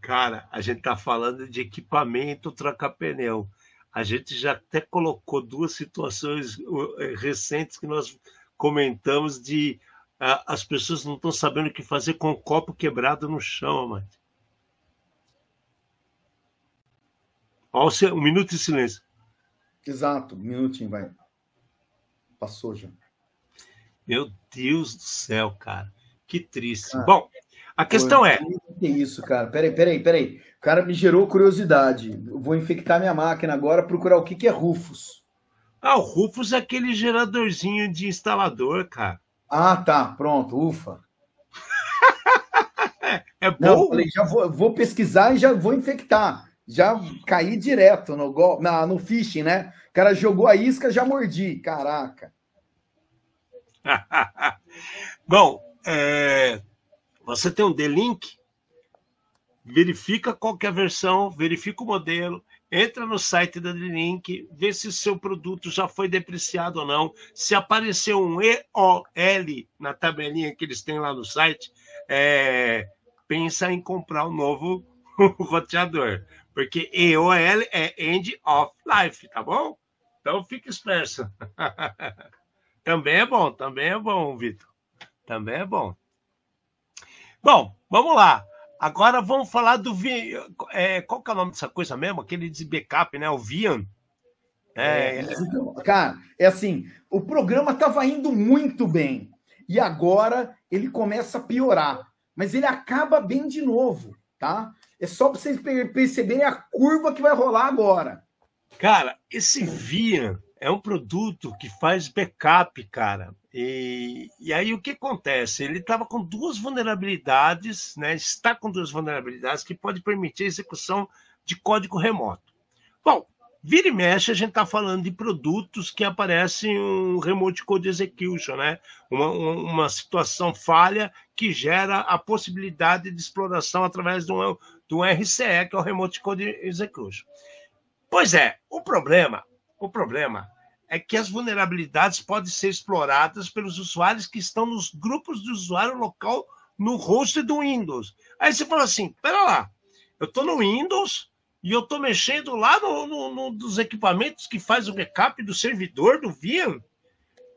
Speaker 2: Cara, a gente tá falando de equipamento trocar pneu. A gente já até colocou duas situações recentes que nós comentamos de as pessoas não estão sabendo o que fazer com o copo quebrado no chão, mano. Ó, um minuto de silêncio.
Speaker 3: Exato, um minutinho, vai. Passou já.
Speaker 2: Meu Deus do céu, cara. Que triste. Bom, a questão é...
Speaker 3: Que isso, cara? Peraí. O cara me gerou curiosidade. Eu vou infectar minha máquina agora, procurar o que é Rufus.
Speaker 2: O Rufus é aquele geradorzinho de instalador, cara.
Speaker 3: Ah, tá. Pronto. Ufa.
Speaker 2: É bom?
Speaker 3: Não, falei, já vou pesquisar e já vou infectar. Já caí direto no phishing, né? O cara jogou a isca, já mordi. Caraca.
Speaker 2: Bom, você tem um D-Link, verifica qual que é a versão, verifica o modelo, entra no site da D-Link, vê se o seu produto já foi depreciado ou não. Se apareceu um EOL na tabelinha que eles têm lá no site, pensa em comprar um novo roteador. Porque EOL é End of Life, tá bom? Então fica esperto. Também é bom, Vitor. Também é bom. Bom, vamos lá. Agora vamos falar do... qual que é o nome dessa coisa mesmo? Aquele de backup, né? O Vian.
Speaker 3: Cara, assim, o programa estava indo muito bem. E agora ele começa a piorar. Mas ele acaba bem de novo, tá? É só para vocês perceberem a curva que vai rolar agora.
Speaker 2: Cara, esse Vian é um produto que faz backup, cara. E aí o que acontece? Ele estava com duas vulnerabilidades, né? Está com duas vulnerabilidades que pode permitir a execução de código remoto. Bom, vira e mexe, a gente está falando de produtos que aparecem um remote code execution, né? Uma situação falha que gera a possibilidade de exploração através de um RCE, que é o remote code execution. Pois é, o problema é que as vulnerabilidades podem ser exploradas pelos usuários que estão nos grupos de usuário local no host do Windows. Aí você fala assim, pera lá, eu estou no Windows e eu estou mexendo lá no dos equipamentos que faz o backup do servidor do VM.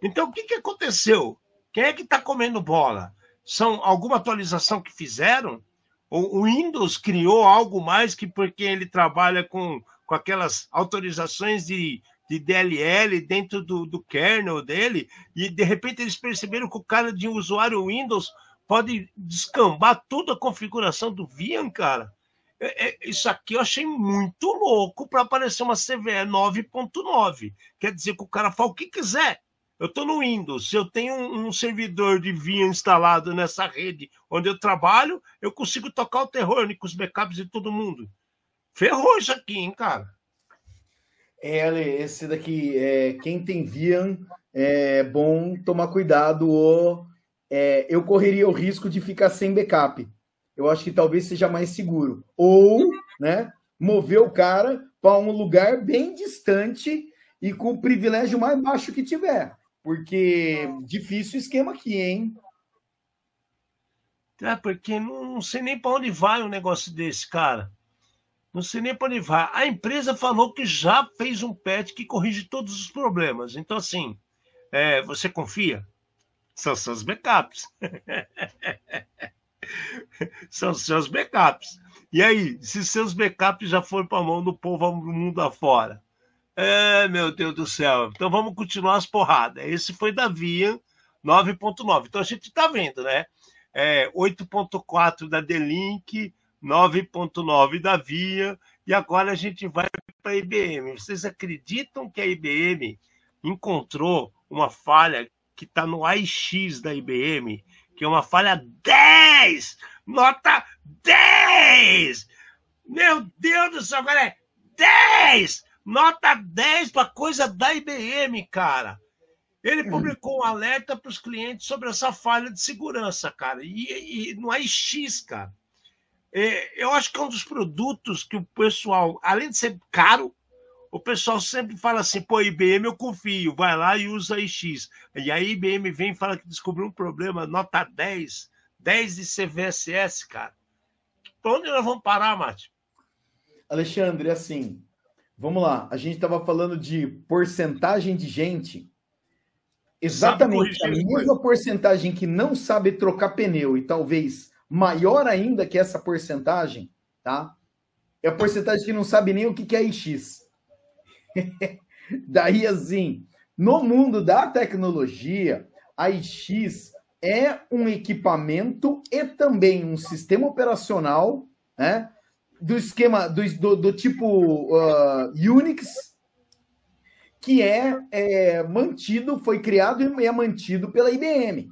Speaker 2: Então, o que aconteceu? Quem é que está comendo bola? São alguma atualização que fizeram? O Windows criou algo mais que porque ele trabalha com aquelas autorizações de DLL dentro do kernel dele, e de repente eles perceberam que o cara de um usuário Windows pode descambar toda a configuração do VM, cara. Isso aqui eu achei muito louco para aparecer uma CVE 9.9. Quer dizer que o cara fala o que quiser. Eu estou no Windows, se eu tenho um servidor de VM instalado nessa rede onde eu trabalho, eu consigo tocar o terror com os backups de todo mundo. Ferrou isso aqui, hein, cara?
Speaker 3: Esse daqui, quem tem Vian, é bom tomar cuidado, eu correria o risco de ficar sem backup. Eu acho que talvez seja mais seguro. Ou, né, mover o cara para um lugar bem distante e com o privilégio mais baixo que tiver. Porque difícil o esquema aqui, hein?
Speaker 2: Porque não sei nem para onde vai um negócio desse, cara. Não sei nem para onde vai. A empresa falou que já fez um patch que corrige todos os problemas. Então, assim, você confia? São seus backups. São seus backups. E aí, se seus backups já foram para a mão do povo do mundo afora? Meu Deus do céu. Então vamos continuar as porradas. Esse foi da Vian 9.9. Então a gente está vendo, né? 8.4 da D-Link, 9.9 da Vian, e agora a gente vai para a IBM. Vocês acreditam que a IBM encontrou uma falha que está no AIX da IBM, que é uma falha 10! Nota 10! Meu Deus do céu, agora é 10! Nota 10 para coisa da IBM, cara. Ele publicou um alerta para os clientes sobre essa falha de segurança, cara. E no AIX, cara. Eu acho que é um dos produtos que o pessoal, além de ser caro, o pessoal sempre fala assim, pô, IBM eu confio, vai lá e usa AIX. E aí a IBM vem e fala que descobriu um problema, nota 10, 10 de CVSS, cara. Pra onde nós vamos parar, Mate?
Speaker 3: Alexandre, assim, vamos lá. A gente estava falando de porcentagem de gente, exatamente a mesma porcentagem que não sabe trocar pneu e talvez maior ainda que essa porcentagem, tá? É a porcentagem que não sabe nem o que é AIX. Daí, assim, no mundo da tecnologia, a AIX é um equipamento e também um sistema operacional, né, do esquema do tipo Unix, que mantido, foi criado e é mantido pela IBM.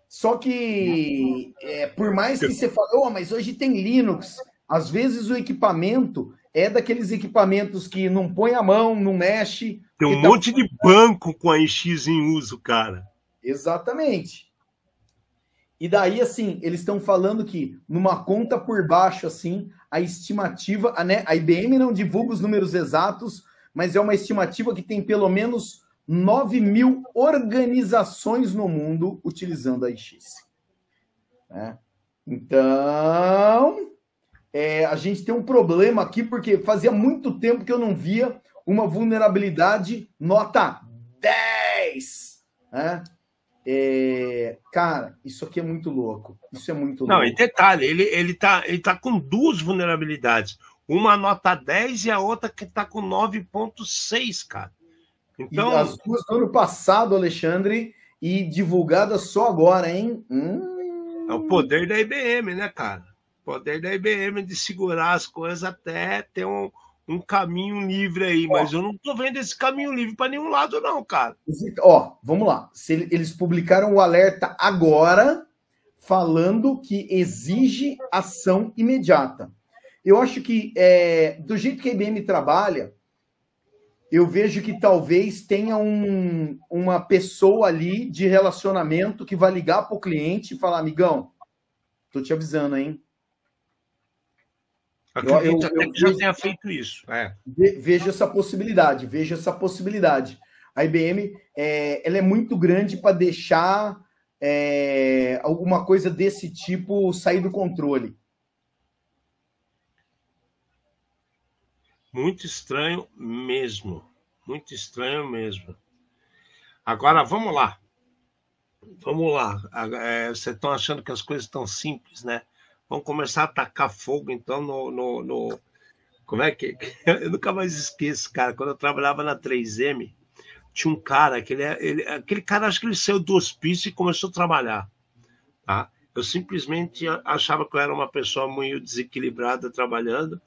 Speaker 3: Só que, por mais que você fale, mas hoje tem Linux, às vezes o equipamento é daqueles equipamentos que não põe a mão, não mexe.
Speaker 2: Tem um monte de banco com a AIX em uso, cara.
Speaker 3: Exatamente. E daí, assim, eles estão falando que, numa conta por baixo, assim, a estimativa, né, a IBM não divulga os números exatos, mas é uma estimativa que tem pelo menos 9.000 organizações no mundo utilizando a AIX. Né? Então, a gente tem um problema aqui, porque fazia muito tempo que eu não via uma vulnerabilidade nota 10. Né? Cara, isso aqui é muito louco. Isso é muito louco.
Speaker 2: Não, e detalhe, ele tá com duas vulnerabilidades. Uma nota 10 e a outra que tá com 9.6, cara. Então,
Speaker 3: e as duas do ano passado, Alexandre, e divulgadas só agora, hein?
Speaker 2: É o poder da IBM, né, cara? O poder da IBM de segurar as coisas até ter um caminho livre aí, mas eu não tô vendo esse caminho livre para nenhum lado, não, cara.
Speaker 3: Ó, vamos lá. Eles publicaram o alerta agora, falando que exige ação imediata. Eu acho que, do jeito que a IBM trabalha, eu vejo que talvez tenha uma pessoa ali de relacionamento que vai ligar para o cliente e falar, amigão, tô te avisando, hein?
Speaker 2: Acredito até que já tenha feito isso.
Speaker 3: Vejo essa possibilidade, A IBM ela é muito grande para deixar alguma coisa desse tipo sair do controle.
Speaker 2: Muito estranho mesmo. Muito estranho mesmo. Agora, vamos lá. Vocês estão achando que as coisas estão simples, né? Vamos começar a atacar fogo, então, no... Como é que... Eu nunca mais esqueço, cara. Quando eu trabalhava na 3M, tinha um cara, aquele cara, acho que ele saiu do hospício e começou a trabalhar. Tá? Eu simplesmente achava que eu era uma pessoa muito desequilibrada trabalhando,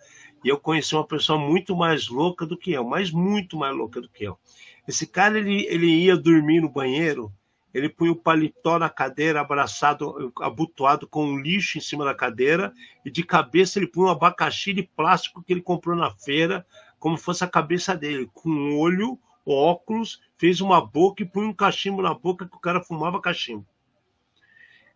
Speaker 2: e eu conheci uma pessoa muito mais louca do que eu, mas muito mais louca do que eu. Esse cara, ele ia dormir no banheiro, ele punha o paletó na cadeira, abraçado, abotoado com um lixo em cima da cadeira, e de cabeça ele punha um abacaxi de plástico que ele comprou na feira, como fosse a cabeça dele, com um olho, óculos, fez uma boca e punha um cachimbo na boca que o cara fumava cachimbo.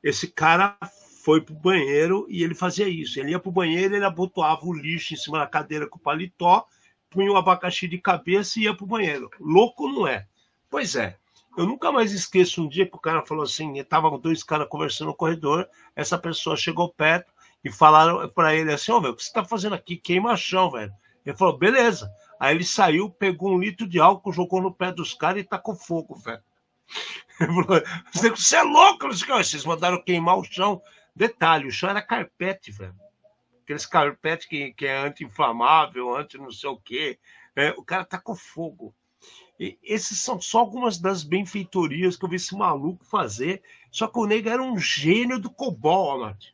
Speaker 2: Esse cara foi pro banheiro e ele fazia isso. Ele ia pro banheiro, ele abotoava o lixo em cima da cadeira com o paletó, punha o abacaxi de cabeça e ia pro banheiro. Louco não é? Pois é. Eu nunca mais esqueço um dia que o cara falou assim, estavam dois caras conversando no corredor, essa pessoa chegou perto e falaram para ele assim, velho, o que você tá fazendo aqui? Queima chão, velho. Ele falou, beleza. Aí ele saiu, pegou 1 litro de álcool, jogou no pé dos caras e tacou fogo, velho. Você é louco, vocês mandaram queimar o chão. Detalhe, o chão era carpete, velho. Aqueles carpete que é anti-inflamável, anti não sei o quê. O cara tacou fogo. E esses são só algumas das benfeitorias que eu vi esse maluco fazer. Só que o nego era um gênio do COBOL, Amado.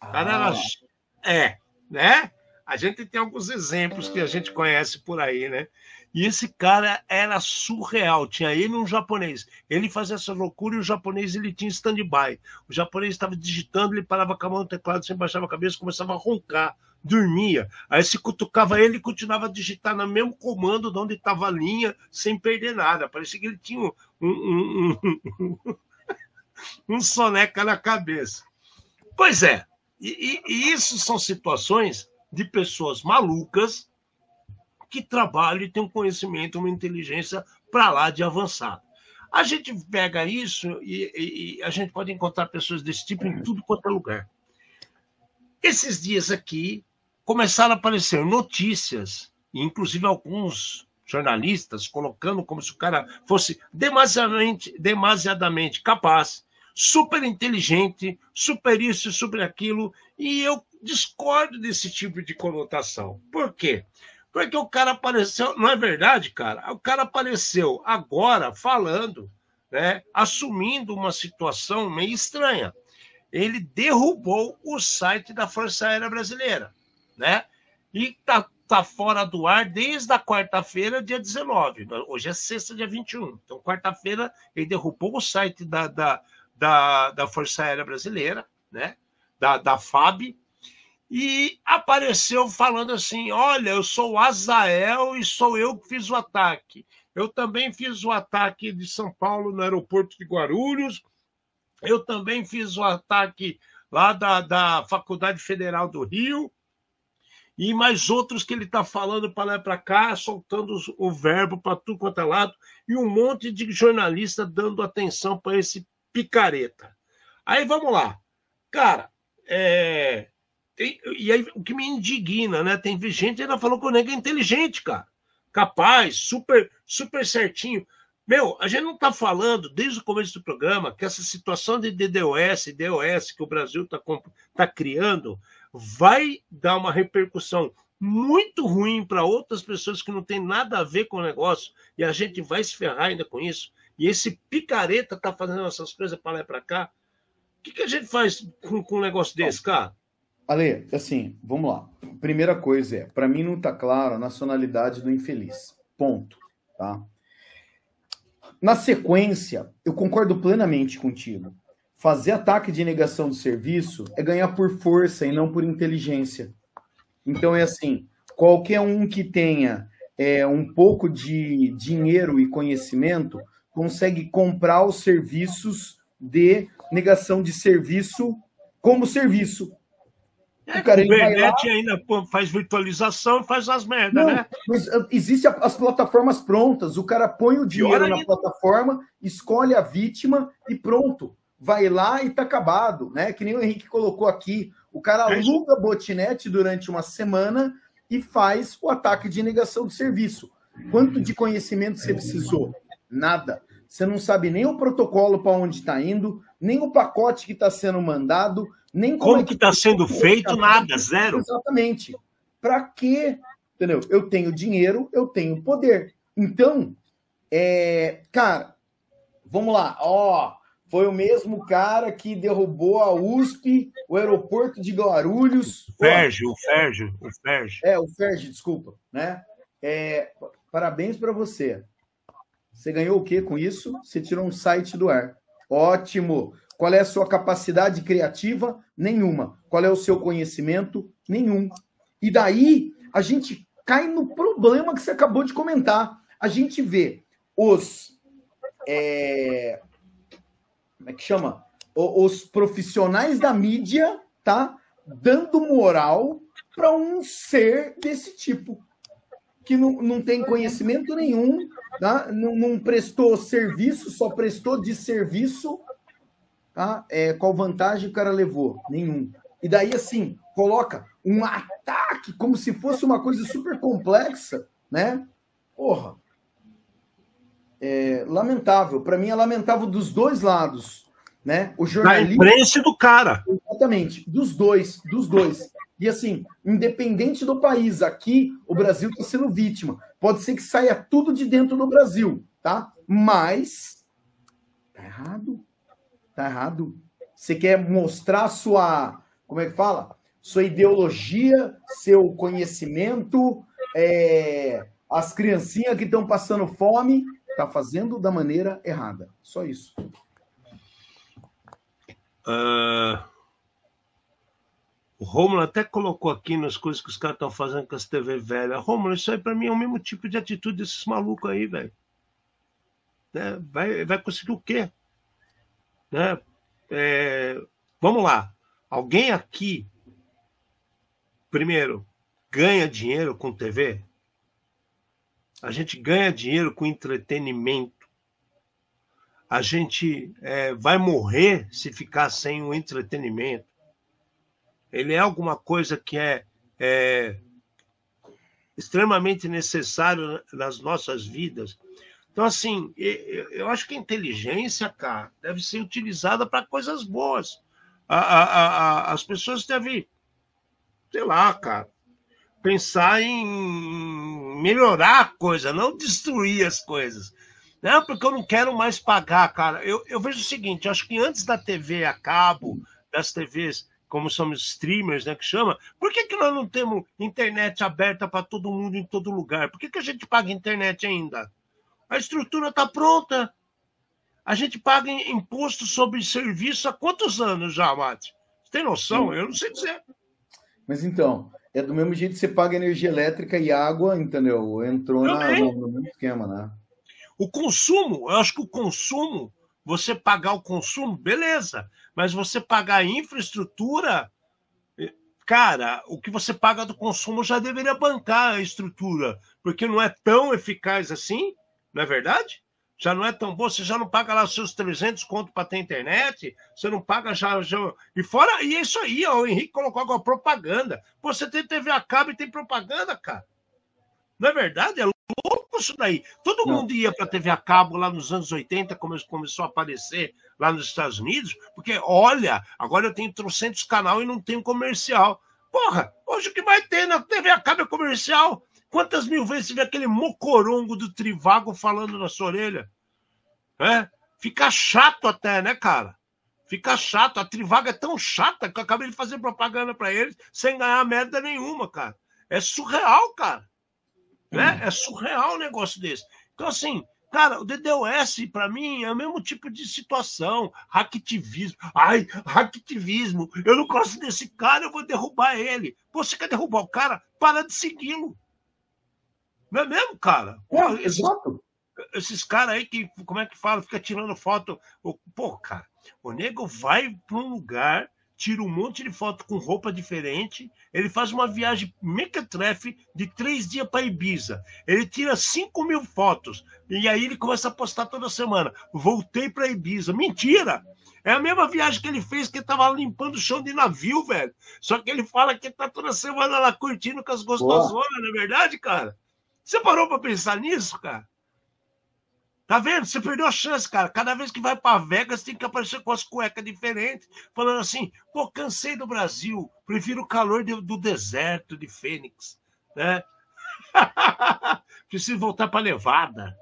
Speaker 2: O cara era... né? A gente tem alguns exemplos que a gente conhece por aí, né? E esse cara era surreal. Tinha ele e um japonês. Ele fazia essa loucura e o japonês ele tinha stand-by. O japonês estava digitando, ele parava com a mão no teclado, sempre baixava a cabeça, começava a roncar, dormia. Aí se cutucava ele e continuava a digitar no mesmo comando de onde estava a linha, sem perder nada. Parecia que ele tinha um soneca na cabeça. Pois é. E isso são situações de pessoas malucas que trabalham e têm um conhecimento, uma inteligência para lá de avançado. A gente pega isso e a gente pode encontrar pessoas desse tipo em tudo quanto é lugar. Esses dias aqui começaram a aparecer notícias, inclusive alguns jornalistas colocando como se o cara fosse demasiadamente capaz, super inteligente, super isso, super aquilo, e eu discordo desse tipo de conotação. Por quê? Porque o cara apareceu, não é verdade, cara? O cara apareceu agora falando, né, assumindo uma situação meio estranha. Ele derrubou o site da Força Aérea Brasileira, né? E tá fora do ar desde a quarta-feira, dia 19. Hoje é sexta, dia 21. Então, quarta-feira, ele derrubou o site da Força Aérea Brasileira, né? Da FAB, e apareceu falando assim, olha, eu sou o Azael e sou eu que fiz o ataque. Eu também fiz o ataque de São Paulo no aeroporto de Guarulhos, eu também fiz o ataque lá da Faculdade Federal do Rio, e mais outros que ele está falando para lá e para cá, soltando o verbo para tudo quanto é lado, e um monte de jornalista dando atenção para esse picareta. Aí vamos lá. Cara, e aí o que me indigna, né? Tem gente que ainda falou que o nego é inteligente, cara. Capaz, super, super certinho. Meu, a gente não está falando, desde o começo do programa, que essa situação de DDoS que o Brasil tá criando vai dar uma repercussão muito ruim para outras pessoas que não tem nada a ver com o negócio, e a gente vai se ferrar ainda com isso. E esse picareta está fazendo essas coisas para lá e para cá. O que a gente faz com um negócio desse, cara?
Speaker 3: Ale, assim, vamos lá. primeira coisa para mim não tá claro a nacionalidade do infeliz. Ponto. Tá? Na sequência, eu concordo plenamente contigo. Fazer ataque de negação de serviço é ganhar por força e não por inteligência. Então é assim, qualquer um que tenha um pouco de dinheiro e conhecimento consegue comprar os serviços de negação de serviço como serviço.
Speaker 2: O Kubernetes ainda faz virtualização e faz as merdas, né?
Speaker 3: Mas existem as plataformas prontas. O cara põe o dinheiro na plataforma, escolhe a vítima e pronto. Vai lá e tá acabado, né? Que nem o Henrique colocou aqui. O cara aluga botnet durante uma semana e faz o ataque de negação de serviço. Quanto de conhecimento você precisou? Nada. Você não sabe nem o protocolo para onde está indo, nem o pacote que está sendo mandado, nem
Speaker 2: como que está sendo feito, nada, zero.
Speaker 3: Exatamente. Para quê? Entendeu? Eu tenho dinheiro, eu tenho poder. Então, cara, vamos lá. Foi o mesmo cara que derrubou a USP, o aeroporto de Guarulhos.
Speaker 2: O Ferge.
Speaker 3: O Ferge, desculpa. Né? Parabéns para você. Você ganhou o quê com isso? Você tirou um site do ar. Ótimo. Qual é a sua capacidade criativa? Nenhuma. Qual é o seu conhecimento? Nenhum. E daí, a gente cai no problema que você acabou de comentar. A gente vê os... como é que chama? Os profissionais da mídia, tá? Dando moral para um ser desse tipo. Que não tem conhecimento nenhum, tá? Não prestou serviço, só prestou de serviço. Tá? Qual vantagem o cara levou? Nenhum. E daí, assim, coloca um ataque como se fosse uma coisa super complexa, né? Porra. Lamentável. Para mim é lamentável dos dois lados, né? O jornalista...
Speaker 2: Da imprensa e do cara.
Speaker 3: Exatamente. Dos dois. E assim, independente do país, aqui o Brasil está sendo vítima. Pode ser que saia tudo de dentro do Brasil, tá? Mas tá errado. Tá errado. Você quer mostrar sua, como é que fala? Sua ideologia, seu conhecimento, as criancinhas que estão passando fome, tá fazendo da maneira errada. Só isso.
Speaker 2: O Romulo até colocou aqui nas coisas que os caras estão fazendo com as TV velhas. Romulo, isso aí pra mim é o mesmo tipo de atitude desses malucos aí, velho. Né? Vai conseguir o quê? Né? Vamos lá. Alguém aqui, primeiro, ganha dinheiro com TV? A gente ganha dinheiro com entretenimento. A gente vai morrer se ficar sem o entretenimento. Ele é alguma coisa que é extremamente necessário nas nossas vidas. Então, assim, eu acho que a inteligência, cara, deve ser utilizada para coisas boas. As pessoas devem, sei lá, cara, pensar em melhorar a coisa, não destruir as coisas. Não, porque eu não quero mais pagar, cara. Eu vejo o seguinte, eu acho que antes da TV a cabo, das TVs... como somos streamers, né, que chama, por que nós não temos internet aberta para todo mundo em todo lugar? Por que a gente paga internet ainda? A estrutura está pronta. A gente paga imposto sobre serviço há quantos anos já, Mate? Você tem noção? Eu não sei dizer.
Speaker 3: Mas então, é do mesmo jeito que você paga energia elétrica e água, entendeu? Entrou no mesmo esquema, né?
Speaker 2: O consumo, eu acho que o consumo, você pagar o consumo, beleza. Mas você pagar a infraestrutura, cara, o que você paga do consumo já deveria bancar a estrutura, porque não é tão eficaz assim, não é verdade? Já não é tão bom, você já não paga lá os seus 300 conto para ter internet, você não paga já... E fora, e é isso aí, ó, o Henrique colocou agora propaganda. Pô, você tem TV a cabo e tem propaganda, cara. Não é verdade? É louco isso daí. Todo mundo ia para a TV a cabo lá nos anos 80, começou a aparecer lá nos Estados Unidos, porque, olha, agora eu tenho 300 canal e não tenho comercial. Porra, hoje o que vai ter na TV a cabo é comercial. Quantas mil vezes você vê aquele mocorongo do Trivago falando na sua orelha? Fica chato até, né, cara? Fica chato. A Trivago é tão chata que eu acabei de fazer propaganda para eles sem ganhar merda nenhuma, cara. É surreal, cara. Né? É surreal um negócio desse. Então, assim, cara, o DDoS, para mim, é o mesmo tipo de situação. Hacktivismo. Ai, hacktivismo. Eu não gosto desse cara, eu vou derrubar ele. Pô, você quer derrubar o cara? Para de segui-lo. Não é mesmo, cara? Pô, esses caras aí que, como é que fala? Fica tirando foto. Pô, cara, o nego vai para um lugar, tira um monte de foto com roupa diferente, ele faz uma viagem mequetrefe de 3 dias para Ibiza. Ele tira 5.000 fotos e aí ele começa a postar toda semana. Voltei para Ibiza. Mentira! É a mesma viagem que ele fez, que ele estava limpando o chão de navio, velho. Só que ele fala que tá toda semana lá curtindo com as gostosonas, não é verdade, cara? Você parou para pensar nisso, cara? Tá vendo? Você perdeu a chance, cara. Cada vez que vai para Vegas, tem que aparecer com as cuecas diferentes, falando assim, pô, cansei do Brasil, prefiro o calor do deserto de Fênix, né? Preciso voltar para Nevada.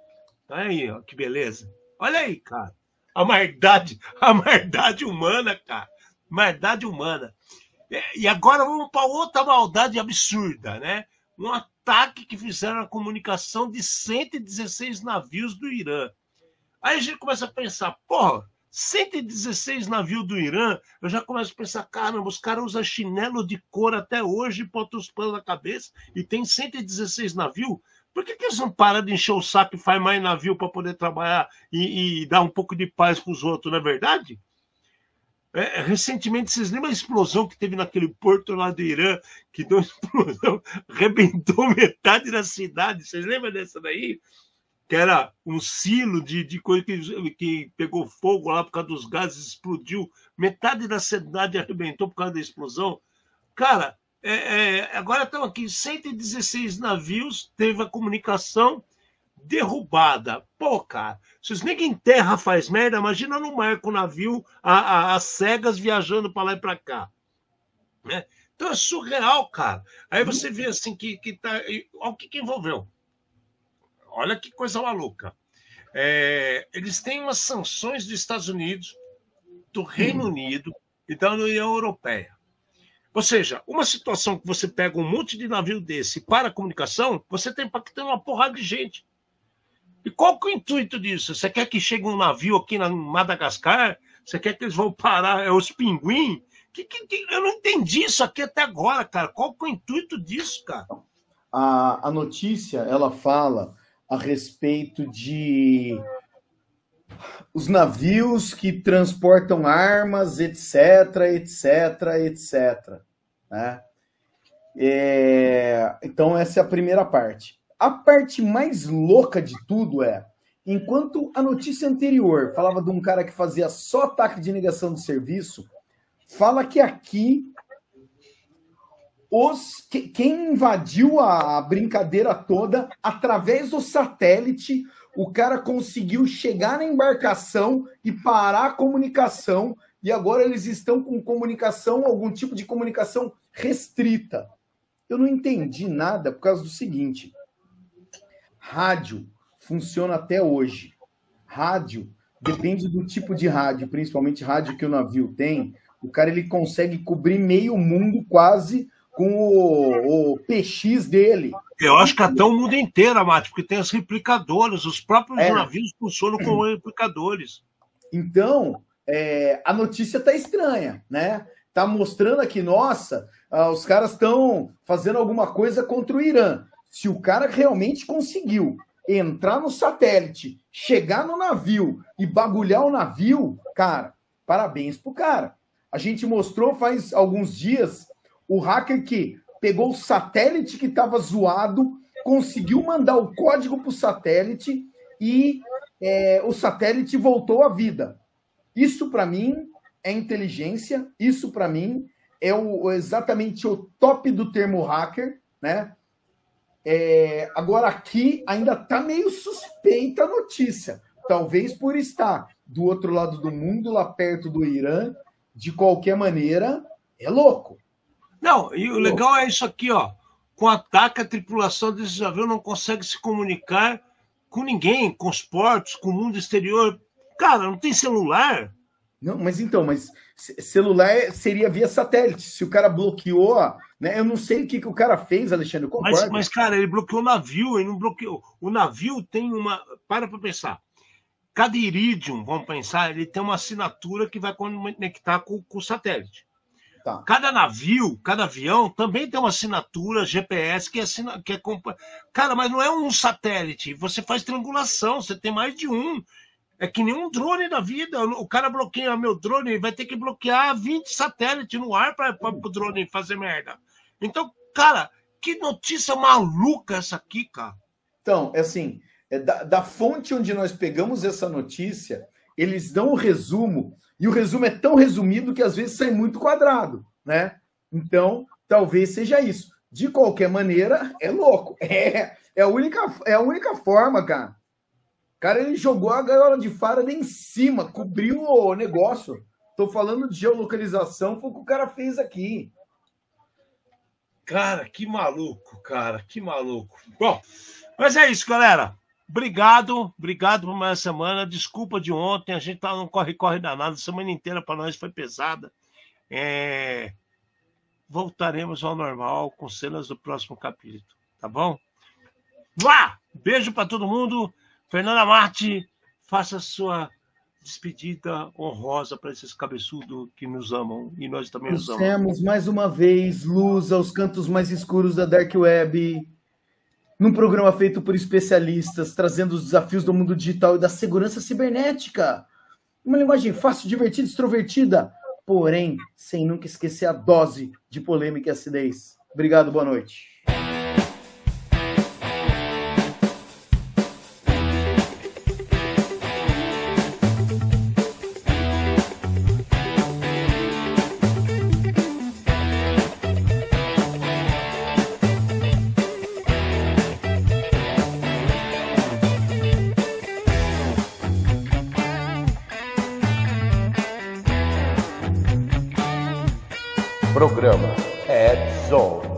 Speaker 2: Aí, ó, que beleza. Olha aí, cara. A maldade humana, cara. Maldade humana. E agora vamos para outra maldade absurda, né? Um ataque que fizeram na comunicação de 116 navios do Irã. Aí a gente começa a pensar, porra, 116 navios do Irã, eu já começo a pensar, caramba, os caras usam chinelo de couro até hoje, botam os panos na cabeça e tem 116 navios. Por que eles não param de encher o saco e faz mais navio para poder trabalhar e dar um pouco de paz para os outros, não é verdade? Recentemente, vocês lembram a explosão que teve naquele porto lá do Irã, que deu uma explosão, arrebentou metade da cidade? Vocês lembram dessa daí? Que era um silo de coisa que pegou fogo lá por causa dos gases, explodiu. Metade da cidade arrebentou por causa da explosão. Cara, agora estão aqui 116 navios, teve a comunicação derrubada. Pô, cara, se os negros em terra faz merda, imagina no mar com o navio, as cegas viajando para lá e para cá. Né? Então é surreal, cara. Aí você vê assim que tá. Olha o que envolveu. Olha que coisa maluca. Eles têm umas sanções dos Estados Unidos, do Reino Unido e da União Europeia. Ou seja, uma situação que você pega um monte de navio desse para a comunicação, você está impactando uma porrada de gente. E qual que é o intuito disso? Você quer que chegue um navio aqui na Madagascar? Você quer que eles vão parar os pinguins? Eu não entendi isso aqui até agora, cara. Qual que é o intuito disso, cara?
Speaker 3: A notícia, ela fala a respeito de os navios que transportam armas, etc, né? Então, essa é a primeira parte. A parte mais louca de tudo enquanto a notícia anterior falava de um cara que fazia só ataque de negação de serviço, fala que aqui quem invadiu a brincadeira toda, através do satélite, o cara conseguiu chegar na embarcação e parar a comunicação, e agora eles estão com comunicação, algum tipo de comunicação restrita. Eu não entendi nada por causa do seguinte: rádio funciona até hoje. Rádio, depende do tipo de rádio, principalmente rádio que o navio tem, o cara ele consegue cobrir meio mundo quase com o PX dele.
Speaker 2: Eu acho que até o mundo inteiro, Amate, porque tem os replicadores, os próprios navios funcionam como replicadores.
Speaker 3: Então, a notícia tá estranha, né? Tá mostrando aqui, nossa, os caras estão fazendo alguma coisa contra o Irã. Se o cara realmente conseguiu entrar no satélite, chegar no navio e bagulhar o navio, cara, parabéns pro cara. A gente mostrou faz alguns dias o hacker que pegou o satélite que estava zoado, conseguiu mandar o código para o satélite e o satélite voltou à vida. Isso, para mim, é inteligência. Isso, para mim, é exatamente o top do termo hacker, né? Agora, aqui ainda está meio suspeita a notícia. Talvez por estar do outro lado do mundo, lá perto do Irã, de qualquer maneira, é louco.
Speaker 2: Não, e o legal é isso aqui, ó. Com ataque, a tripulação desse navio não consegue se comunicar com ninguém, com os portos, com o mundo exterior. Cara, não tem celular.
Speaker 3: Não, mas então, celular seria via satélite. Se o cara bloqueou, né? Eu não sei o que o cara fez, Alexandre, eu concordo.
Speaker 2: Mas, cara, ele bloqueou o navio, ele não bloqueou. O navio tem uma... Para pensar. Cada Iridium, vamos pensar, ele tem uma assinatura que vai conectar com o satélite.
Speaker 3: Tá.
Speaker 2: Cada navio, cada avião também tem uma assinatura GPS Cara, mas não é um satélite. Você faz triangulação, você tem mais de um. É que nem um drone da vida. O cara bloqueia meu drone, ele vai ter que bloquear 20 satélites no ar para o drone fazer merda. Então, cara, que notícia maluca essa aqui, cara.
Speaker 3: Então, é assim, da fonte onde nós pegamos essa notícia, eles dão um resumo, e o resumo é tão resumido que às vezes sai muito quadrado, né? Então, talvez seja isso. De qualquer maneira, é louco. É a única forma, cara. O cara, ele jogou a gaiola de Faraday em cima, cobriu o negócio. Tô falando de geolocalização, foi o que o cara fez aqui.
Speaker 2: Cara, que maluco, cara, que maluco. Bom, mas é isso, galera. Obrigado por mais semana. Desculpa de ontem, a gente tá num corre-corre danado. A semana inteira para nós foi pesada. Voltaremos ao normal com cenas do próximo capítulo, tá bom? Beijo para todo mundo. Fernanda Marte, faça sua despedida honrosa para esses cabeçudos que nos amam e nós também os amamos.
Speaker 3: Trouxemos mais uma vez luz aos cantos mais escuros da Dark Web, num programa feito por especialistas, trazendo os desafios do mundo digital e da segurança cibernética. Uma linguagem fácil, divertida, extrovertida, porém, sem nunca esquecer a dose de polêmica e acidez. Obrigado, boa noite.
Speaker 1: Programa Ed Zone.